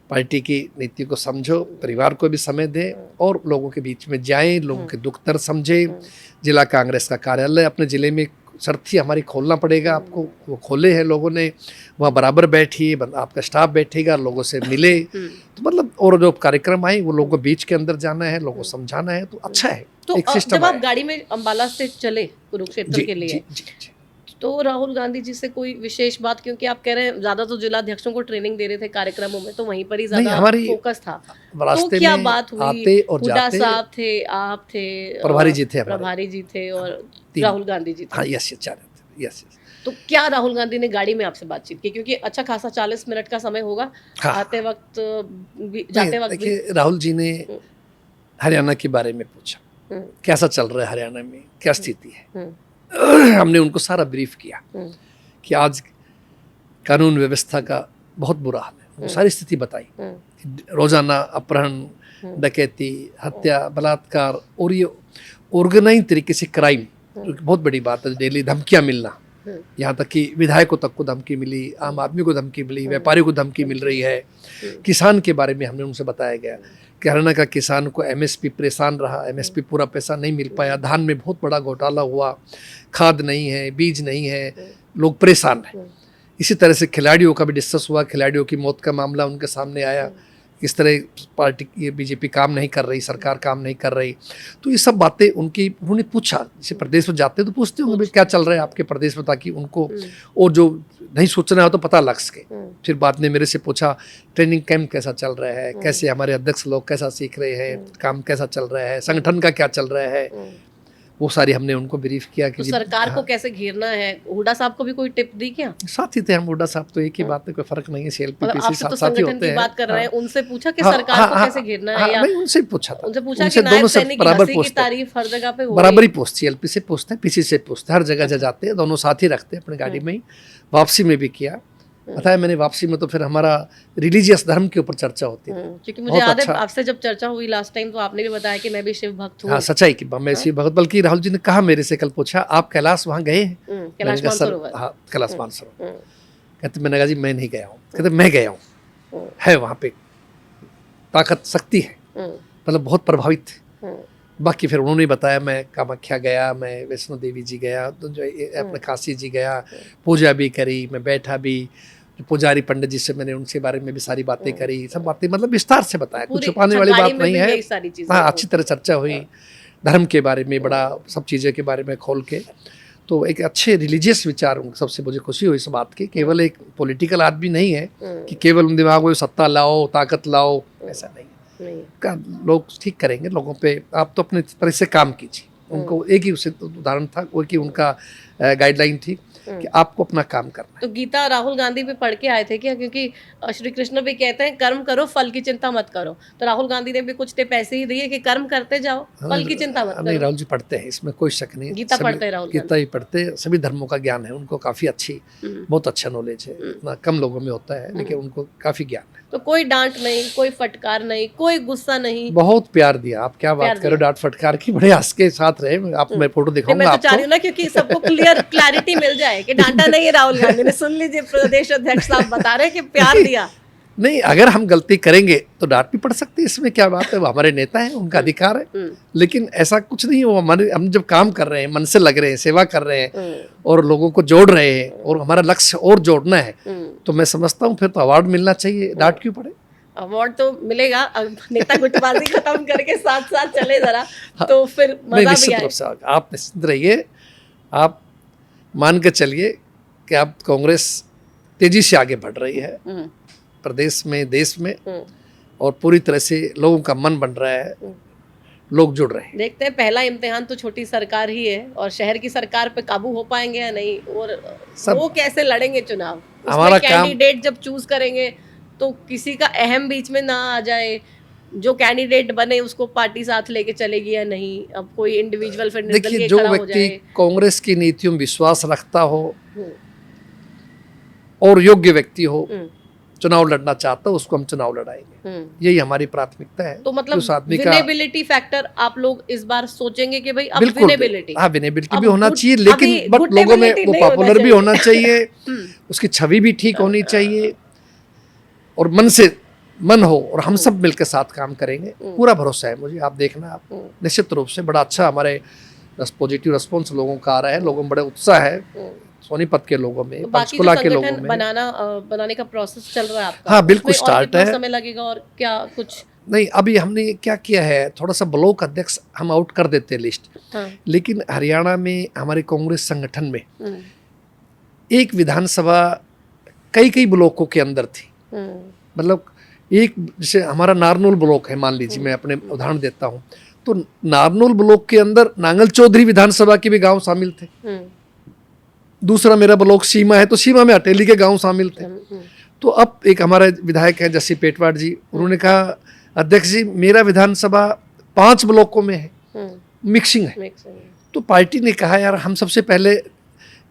पार्टी की नीति को समझो, परिवार को भी समय दें, और लोगों के बीच में जाएं, लोगों के दुख दर्द समझें। जिला कांग्रेस का कार्यालय अपने जिले में शर्त थी हमारी खोलना पड़ेगा आपको, वो खोले हैं लोगों ने, वहाँ बराबर बैठिए, आपका स्टाफ बैठेगा, लोगों से मिले। तो मतलब और जो कार्यक्रम आए वो लोगों को बीच के अंदर जाना है, लोगों को समझाना है, तो अच्छा है। तो एक सिस्टम जब आप आया। गाड़ी में अंबाला से चले कुरुक्षेत्र जी, के लिए, जी, जी, जी। तो राहुल गांधी जी से कोई विशेष बात, क्योंकि आप कह रहे हैं ज्यादा तो जिलाध्यक्षों को ट्रेनिंग दे रहे थे कार्यक्रमों में, तो वहीं पर ही नहीं, ज्यादा हमारी फोकस था। तो रास्ते क्या में बात हुई? आते और हुड्डा जाते साहब थे, आप थे, प्रभारी जी थे हमारे। प्रभारी जी थे, और तीन। राहुल गांधी जी थे। हाँ, यस, चार थे, यस। तो क्या राहुल गांधी ने गाड़ी में आपसे बातचीत की? क्योंकि अच्छा खासा 40 मिनट का समय होगा, हाँ। आते वक्त भी, जाते वक्त भी। देखिए, राहुल जी ने हरियाणा के बारे में पूछा, हम्म, कैसा चल रहा है हरियाणा में, क्या स्थिति है। हम्म, हमने उनको सारा ब्रीफ किया हम्म, कि आज कानून व्यवस्था का बहुत बुरा हाल है, वो सारी स्थिति बताई। हम्म, रोजाना अपहरण, डकैती, हत्या, बलात्कार, और ये ऑर्गेनाइज तरीके से क्राइम, जो कि बहुत बड़ी बात है, डेली धमकियां मिलना, यहाँ तक कि विधायकों तक को धमकी मिली, आम आदमी को धमकी मिली, व्यापारियों को धमकी मिल रही है। किसान के बारे में हमने उनसे बताया गया कि हरियाणा का किसान को एमएसपी परेशान रहा, एमएसपी पूरा पैसा नहीं मिल पाया, धान में बहुत बड़ा घोटाला हुआ, खाद नहीं है, बीज नहीं है, लोग परेशान हैं। इसी तरह से खिलाड़ियों का भी डिस्कस हुआ, खिलाड़ियों की मौत का मामला उनके सामने आया, किस तरह पार्टी ये बीजेपी काम नहीं कर रही, सरकार काम नहीं कर रही। तो ये सब बातें उन्होंने पूछा। जैसे प्रदेश में जाते तो पूछते होंगे क्या चल रहा है आपके प्रदेश में, ताकि उनको और जो नहीं सोचना हो तो पता लग सके। फिर बाद में मेरे से पूछा ट्रेनिंग कैंप कैसा चल रहा है, कैसे हमारे अध्यक्ष लोग कैसा सीख रहे हैं, काम कैसा चल रहा है, संगठन का क्या चल रहा है, वो सारी हमने उनको ब्रीफ किया कि तो सरकार को कैसे घेरना है। हुड्डा साहब को भी कोई टिप दी क्या? साथ ही थे हम, हुड्डा साहब तो एक ही बात है, कोई फर्क नहीं है, मतलब CLP आपसे तो संगठन की बात कर रहे हैं, उनसे पूछा कि सरकार को कैसे घेरना है, या नहीं उनसे पूछा था, उनसे पूछा उनसे कि नायब दोनों से सैनिक की बराबर हंसी की पूछते हैं, तारीफ हर जगह पे हो बराबर रही ही पूछते, CLP से पूछते हैं, PC से पूछते हैं, हर जगह जाते हैं, दोनों साथ ही रखते हैं अपनी गाड़ी में ही। वापसी में भी किया, पता है मैंने वापसी में तो फिर हमारा रिलीजियस धर्म के ऊपर चर्चा होती है। क्योंकि मुझे बहुत याद है अच्छा। आपसे जब चर्चा हुई लास्ट टाइम, तो आपने भी बताया कि मैं भी शिव भक्त हूँ। हाँ, सच्चाई की मैं शिव भगत, बल्कि राहुल जी ने कहा मेरे से, कल पूछा आप कैलाश वहाँ गए हैं? कैलाश मैंने कहा, सर, मानसरोवर। हाँ, कैलाश मानसरोवर। कहते मैंने कहा जी मैं नहीं गया हूँ। कहते मैं गया हूँ, है वहाँ पे ताकत शक्ति है, मतलब बहुत प्रभावित थे। बाकी फिर उन्होंने बताया, मैं कामाख्या गया, मैं वैष्णो देवी जी गया, तो जो अपने काशी जी गया, पूजा भी करी, मैं बैठा भी, जो पुजारी पंडित जी से मैंने उनसे बारे में भी सारी बातें करी, सब बातें मतलब विस्तार से बताया, कुछ छुपाने वाली बात नहीं है। हाँ, अच्छी तरह चर्चा हुई, धर्म के बारे में बड़ा, सब चीज़ों के बारे में खोल के। तो एक अच्छे रिलीजियस विचार, सबसे मुझे खुशी हुई इस बात की। केवल एक पॉलिटिकल आदमी नहीं है कि केवल दिमाग में सत्ता लाओ, ताकत लाओ, ऐसा नहीं का लोग ठीक करेंगे लोगों पे, आप तो अपने तरह से काम कीजिए। उनको एक ही उसे उदाहरण था, वो कि उनका गाइडलाइन थी कि आपको अपना काम करना है। तो गीता राहुल गांधी पे पढ़ के आए थे क्या? क्योंकि श्री कृष्ण भी कहते हैं कर्म करो, फल की चिंता मत करो। तो राहुल गांधी ने भी कुछ टिप ऐसे ही दी है कि कर्म करते जाओ, फल की चिंता मत नहीं, करो। राहुल जी पढ़ते हैं, इसमें कोई शक नहीं। गीता पढ़ते हैं राहुल गीता ही पढ़ते हैं, सभी धर्मों का ज्ञान है उनको, काफी अच्छी, बहुत अच्छा नॉलेज है, इतना कम लोगों में होता है, लेकिन उनको काफी ज्ञान है। तो कोई डांट नहीं, कोई फटकार नहीं, कोई गुस्सा नहीं, बहुत प्यार दिया। आप क्या बात करो डांट फटकार की, बड़े हंस के साथ रहे। आप मैं फोटो दिखाऊंगा मैं तो आपको। चाह रही हूँ ना, क्योंकि सबको क्लैरिटी मिल जाए कि डांटा नहीं है राहुल गांधी ने। सुन लीजिए, प्रदेश अध्यक्ष साहब बता रहे हैं कि प्यार दिया। नहीं, अगर हम गलती करेंगे तो डांट भी पड़ सकती है, इसमें क्या बात है, वो हमारे नेता हैं, उनका अधिकार है। लेकिन ऐसा कुछ नहीं हो, हमारे हम जब काम कर रहे हैं, मन से लग रहे हैं, सेवा कर रहे हैं और लोगों को जोड़ रहे हैं और हमारा लक्ष्य और जोड़ना है, तो मैं समझता हूँ फिर तो अवार्ड मिलना चाहिए, डांट क्यों पड़े। अवार्ड तो मिलेगा, अब नेता गुटबाजी खत्म करके साथ साथ चले जरा, तो फिर नहीं, मजा भी निश्चित आए। रूप से आप निश्चिंत रहिए, आप मान के चलिए कि आप कांग्रेस तेजी से आगे बढ़ रही है प्रदेश में, देश में, और पूरी तरह से लोगों का मन बन रहा है, लोग जुड़ रहे हैं। देखते हैं, पहला इम्तिहान तो छोटी सरकार ही है और शहर की सरकार पे काबू हो पाएंगे या नहीं, और वो कैसे लड़ेंगे चुनाव, हमारा उसमें कैंडिडेट जब चूज करेंगे तो किसी का अहम बीच में ना आ जाए, जो कैंडिडेट बने उसको पार्टी साथ लेके चलेगी या नहीं, अब कोई इंडिविजुअल फिर निकल देखिए, के जो खड़ा हो व्यक्ति जाए। कांग्रेस की नीतियों में विश्वास रखता हो और योग्य व्यक्ति हो, चुनाव लड़ना चाहता हो, उसको हम चुनाव लड़ाएंगे, यही हमारी प्राथमिकता है। तो मतलब उस आदमी का विनेबिलिटी फैक्टर आप लोग इस बार सोचेंगे कि भाई अब बिल्कुल, विनेबिलिटी, हाँ, विनेबिलिटी अब भी होना गुड- चाहिए, लेकिन अभी बट लोगों में गुडेबिलिटी वो नहीं होना पॉपुलर भी चाहिए। होना चाहिए, उसकी छवि भी ठीक होनी चाहिए और मन से मन हो, और हम सब मिलकर साथ काम करेंगे, पूरा भरोसा है मुझे। आप देखना, आप निश्चित रूप से बड़ा अच्छा हमारे पॉजिटिव रिस्पॉन्स लोगों का आ रहा है, लोगों में बड़ा उत्साह है, सोनीपत के लोगों में, तो बाकी जो पंचकुला के लोगों संगठन में। बनाने का प्रोसेस चल रहा है आपका, हाँ, बिल्कुल उसमें और स्टार्ट कितना है। समय लगेगा और क्या कुछ? नहीं, अभी हमने क्या किया है, थोड़ा सा ब्लॉक अध्यक्ष हम आउट कर देते हैं लिस्ट, हाँ। लेकिन हरियाणा में हमारे कांग्रेस संगठन में एक विधानसभा कई कई ब्लॉकों के अंदर थी, मतलब एक, जैसे हमारा नारनौल ब्लॉक है, मान लीजिए, मैं अपने उदाहरण देता हूँ, तो नारनौल ब्लॉक के अंदर नांगल चौधरी विधानसभा के भी गांव शामिल थे। दूसरा मेरा ब्लॉक सीमा है, तो सीमा में अटेली के गांव शामिल थे। तो अब एक हमारे विधायक है जस्सी पेटवाड़ जी, उन्होंने कहा, अध्यक्ष जी मेरा विधानसभा 5 ब्लॉकों में है, मिक्सिंग है। तो पार्टी ने कहा, यार हम सबसे पहले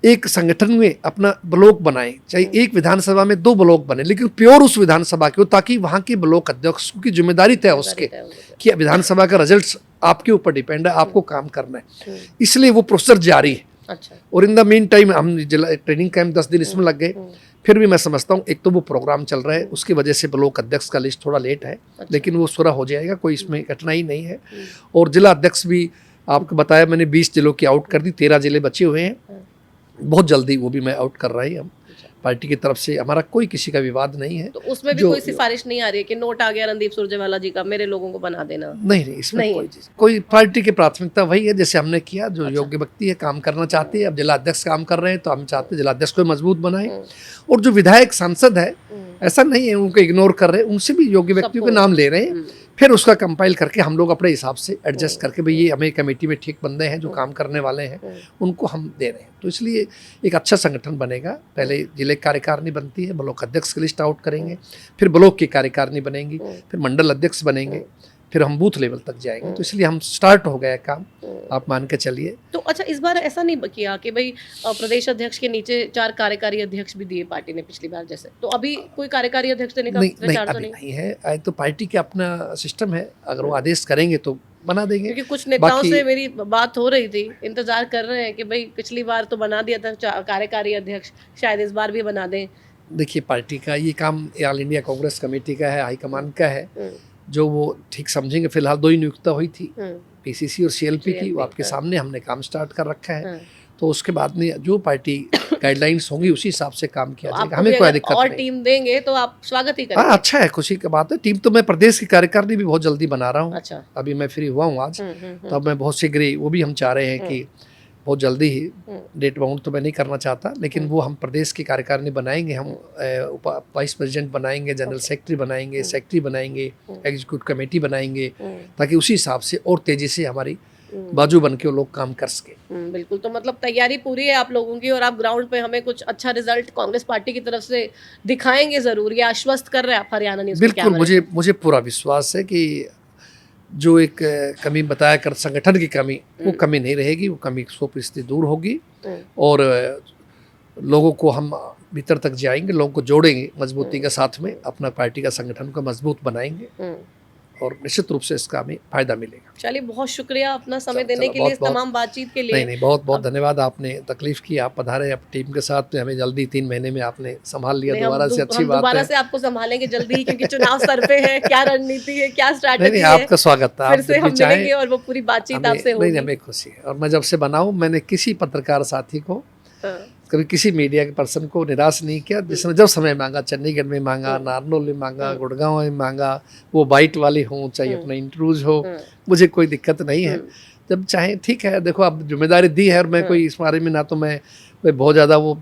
एक संगठन में अपना ब्लॉक बनाएं, चाहे एक विधानसभा में 2 ब्लॉक बने, लेकिन प्योर उस विधानसभा के हो, ताकि वहाँ के ब्लॉक अध्यक्ष की जिम्मेदारी तय उसके कि विधानसभा का रिजल्ट आपके ऊपर डिपेंड है, आपको काम करना है, इसलिए वो प्रोसेस जारी है। अच्छा। और इन द मीन टाइम हम जिला ट्रेनिंग कैंप 10 दिन इसमें लग गए, फिर भी मैं समझता हूँ एक तो वो प्रोग्राम चल रहा है, उसकी वजह से ब्लॉक अध्यक्ष का लिस्ट थोड़ा लेट है, लेकिन वो पूरा हो जाएगा, कोई इसमें कठिनाई नहीं है। और जिला अध्यक्ष भी आपको बताया मैंने, 20 जिलों की आउट कर दी, 13 जिले बचे हुए हैं, बहुत जल्दी वो भी मैं आउट कर रही हूँ। पार्टी की तरफ से हमारा कोई किसी का विवाद नहीं है। तो उसमें भी कोई सिफारिश नहीं आ रही है कि नोट आ गया रणदीप सुरजेवाला जी का, मेरे लोगों को बना देना? नहीं, इसमें कोई चीज, कोई पार्टी की प्राथमिकता वही है जैसे हमने किया, जो योग्य व्यक्ति है, काम करना चाहते हैं। अब जिला अध्यक्ष काम कर रहे हैं, तो हम चाहते हैं जिला अध्यक्ष को मजबूत बनाएं, और जो विधायक सांसद है, ऐसा नहीं है उनको इग्नोर कर रहे हैं, उनसे भी योग्य व्यक्तियों के नाम ले रहे हैं, फिर उसका कंपाइल करके हम लोग अपने हिसाब से एडजस्ट करके, भाई ये हमें कमेटी में ठीक बंदे हैं जो काम करने वाले हैं, उनको हम दे रहे हैं। तो इसलिए एक अच्छा संगठन बनेगा। पहले जिले की कार्यकारिणी बनती है, ब्लॉक अध्यक्ष की लिस्ट आउट करेंगे, फिर ब्लॉक की कार्यकारिणी बनेगी, फिर मंडल अध्यक्ष बनेंगे, फिर हम बूथ लेवल तक जाएंगे। तो इसलिए हम स्टार्ट हो गया काम, आप मान के चलिए। तो अच्छा, इस बार ऐसा नहीं किया कि भाई प्रदेश अध्यक्ष के नीचे 4 कार्यकारी अध्यक्ष भी दिए पार्टी ने पिछली बार जैसे, तो अभी कोई कार्यकारी अध्यक्ष देने का विचार तो नहीं है। तो पार्टी का अपना सिस्टम है, अगर वो आदेश करेंगे तो बना देंगे। क्योंकि कुछ नेताओं से मेरी बात हो रही थी, इंतजार कर रहे हैं कि भाई पिछली बार तो बना दिया था कार्यकारी अध्यक्ष, शायद इस बार भी बना दें। देखिए, पार्टी का ये काम ऑल इंडिया कांग्रेस कमेटी का है, हाईकमान का है, जो वो ठीक समझेंगे। फिलहाल 2 ही नियुक्ता हुई थी, पीसीसी और सीएलपी की, वो आपके सामने हमने काम स्टार्ट कर रखा है। तो उसके बाद में जो पार्टी गाइडलाइंस होंगी उसी हिसाब से काम किया जाएगा, हमें कोई दिक्कत नहीं। और टीम देंगे तो आप स्वागत ही करेंगे। हाँ, अच्छा है, खुशी की बात है। टीम तो मैं प्रदेश की कार्यकारिणी भी बहुत जल्दी बना रहा हूँ। अच्छा। अभी मैं फ्री हुआ हूँ आज, तो अब मैं बहुत शीघ्र ही, वो भी हम चाह रहे हैं कि बहुत जल्दी ही, डेट बाउंड तो मैं नहीं करना चाहता, लेकिन वो हम प्रदेश की कार्यकारिणी बनाएंगे, हम वाइस प्रेसिडेंट बनाएंगे, जनरल सेक्रेटरी बनाएंगे, सेक्रेटरी बनाएंगे, एग्जीक्यूटिव कमेटी बनाएंगे, ताकि उसी हिसाब से और तेजी से हमारी बाजू बन के वो लोग काम कर सके। बिल्कुल। तो मतलब तैयारी पूरी है आप लोगों की, और आप ग्राउंड पे हमें कुछ अच्छा रिजल्ट कांग्रेस पार्टी की तरफ से दिखाएंगे जरूर, ये आश्वस्त कर रहे हैं आप हरियाणा न्यूज़? बिल्कुल, मुझे पूरा विश्वास है कि जो एक कमी बताया कर संगठन की कमी, वो कमी नहीं रहेगी, वो कमी 100% दूर होगी, और लोगों को हम भीतर तक जाएंगे, लोगों को जोड़ेंगे मजबूती के साथ में, अपना पार्टी का संगठन को मजबूत बनाएंगे, और निश्चित रूप से इसका हमें फायदा मिलेगा। चलिए, बहुत शुक्रिया अपना समय चलो, देने चलो, के लिए, इस बहुत- तमाम बातचीत के लिए। नहीं, बहुत बहुत धन्यवाद। आपने तकलीफ की, आप पधारे अब टीम के साथ में, हमें जल्दी 3 महीने में आपने संभाल लिया नहीं, दोबारा से, अच्छी हम बात दोबारा है। से आपको संभालेंगे जल्दी ही, क्योंकि चुनाव सर पे है। क्या रणनीति है, क्या नहीं, स्ट्रैटेजी है, आपका स्वागत है। फिर आप से जब भी हम चाहें, मिलेंगे और वो पूरी बातचीत हमें आपसे नहीं, होगी। हमें खुशी है। और मैं जब से बना हूँ, मैंने किसी पत्रकार साथी को, हाँ, कभी किसी मीडिया के पर्सन को निराश नहीं किया। जिसने जब समय मांगा, चंडीगढ़ में मांगा, नारनौल में मांगा, गुड़गांव में मांगा, वो बाइट वाली हो चाहे अपने इंटरव्यूज हो, मुझे कोई दिक्कत नहीं है। जब चाहे ठीक है। देखो, अब जिम्मेदारी दी है और मैं कोई इस बारे में ना तो मैं कोई बहुत ज़्यादा वो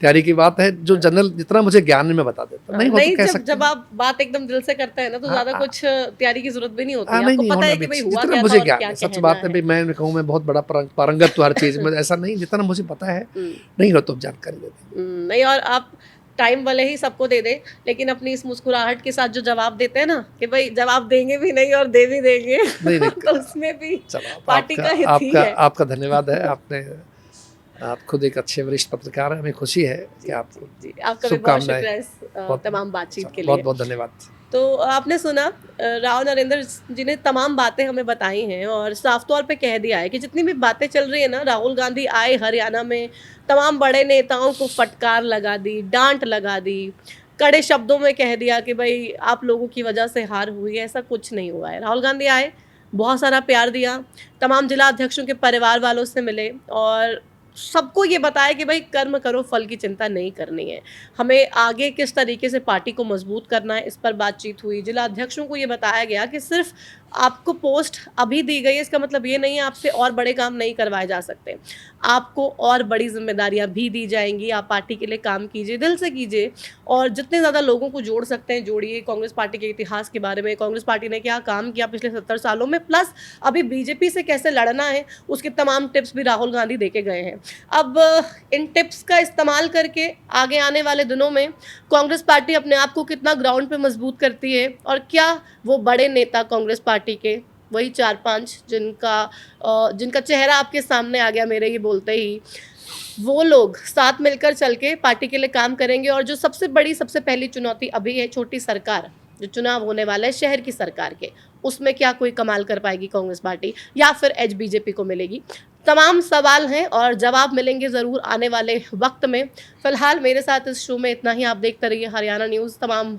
तैयारी की बात है, जो जनरल जितना मुझे ज्ञान है मैं बता देता, नहीं हो तो कह सकते जब आप बात एकदम दिल से करते हैं ना, तो ज्यादा कुछ तैयारी की जरूरत भी नहीं होती है। नहीं आपको नहीं पता होना है कि भी भाई चाहिए। हुआ जितना क्या था मुझे और ज्ञान क्या है, सच कहना बात है भाई, मैं कहूँ मैं बहुत बड़ा पारंगत हूँ हर चीज़ में, ऐसा नहीं। जितना मुझे पता है, नहीं हो तो जानकारी दे दें। नहीं, और आप टाइम भले ही सबको दे दे, लेकिन अपनी इस मुस्कुराहट के साथ जो जवाब देते हैं ना, कि भाई जवाब देंगे भी नहीं और दे भी देंगे, नहीं तो उसमें भी चलो, पार्टी का हित ही है। आपका धन्यवाद है। आप खुद एक अच्छे वरिष्ठ पत्रकार हैं, हमें खुशी है कि आपको जी, आपका भी बहुत शुभकामनाएं। शुक्रिया इस तमाम बातचीत के लिए। बहुत बहुत धन्यवाद। तो आपने सुना, राव नरेंद्र जी ने तमाम बातें हमें बताई हैं और साफ तौर पे कह दिया है कि जितनी भी बातें चल रही है ना, राहुल गांधी आए हरियाणा में, तमाम बड़े नेताओं को फटकार लगा दी, डांट लगा दी, कड़े शब्दों में कह दिया कि भाई आप लोगों की वजह से हार हुई है। ऐसा कुछ नहीं हुआ है। राहुल गांधी आए, बहुत सारा प्यार दिया, तमाम जिला अध्यक्षों के परिवार वालों से मिले और सबको ये बताया कि भाई कर्म करो, फल की चिंता नहीं करनी है। हमें आगे किस तरीके से पार्टी को मजबूत करना है, इस पर बातचीत हुई। जिला अध्यक्षों को ये बताया गया कि सिर्फ आपको पोस्ट अभी दी गई है, इसका मतलब ये नहीं है आपसे और बड़े काम नहीं करवाए जा सकते। आपको और बड़ी जिम्मेदारियां भी दी जाएंगी। आप पार्टी के लिए काम कीजिए, दिल से कीजिए, और जितने ज़्यादा लोगों को जोड़ सकते हैं जोड़िए। कांग्रेस पार्टी के इतिहास के बारे में, कांग्रेस पार्टी ने क्या काम किया पिछले 70 सालों में, प्लस अभी बीजेपी से कैसे लड़ना है, उसके तमाम टिप्स भी राहुल गांधी देके गए हैं। अब इन टिप्स का इस्तेमाल करके आगे आने वाले दिनों में कांग्रेस पार्टी अपने आप को कितना ग्राउंड पे मजबूत करती है, और क्या वो बड़े नेता कांग्रेस पार्टी के, वही 4-5 जिनका चेहरा आपके सामने आ गया मेरे ये बोलते ही, वो लोग साथ मिलकर चल के पार्टी के लिए काम करेंगे। और जो सबसे बड़ी, सबसे पहली चुनौती अभी है छोटी सरकार, जो चुनाव होने वाला है शहर की सरकार के, उसमें क्या कोई कमाल कर पाएगी कांग्रेस पार्टी, या फिर एज बीजेपी को मिलेगी? तमाम सवाल हैं और जवाब मिलेंगे ज़रूर आने वाले वक्त में। फ़िलहाल मेरे साथ इस शो में इतना ही। आप देखते रहिए हरियाणा न्यूज़। तमाम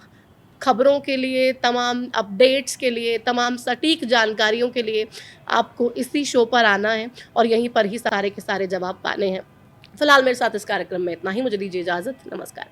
खबरों के लिए, तमाम अपडेट्स के लिए, तमाम सटीक जानकारियों के लिए आपको इसी शो पर आना है और यहीं पर ही सारे के सारे जवाब पाने हैं। फ़िलहाल मेरे साथ इस कार्यक्रम में इतना ही। मुझे दीजिए इजाज़त। नमस्कार।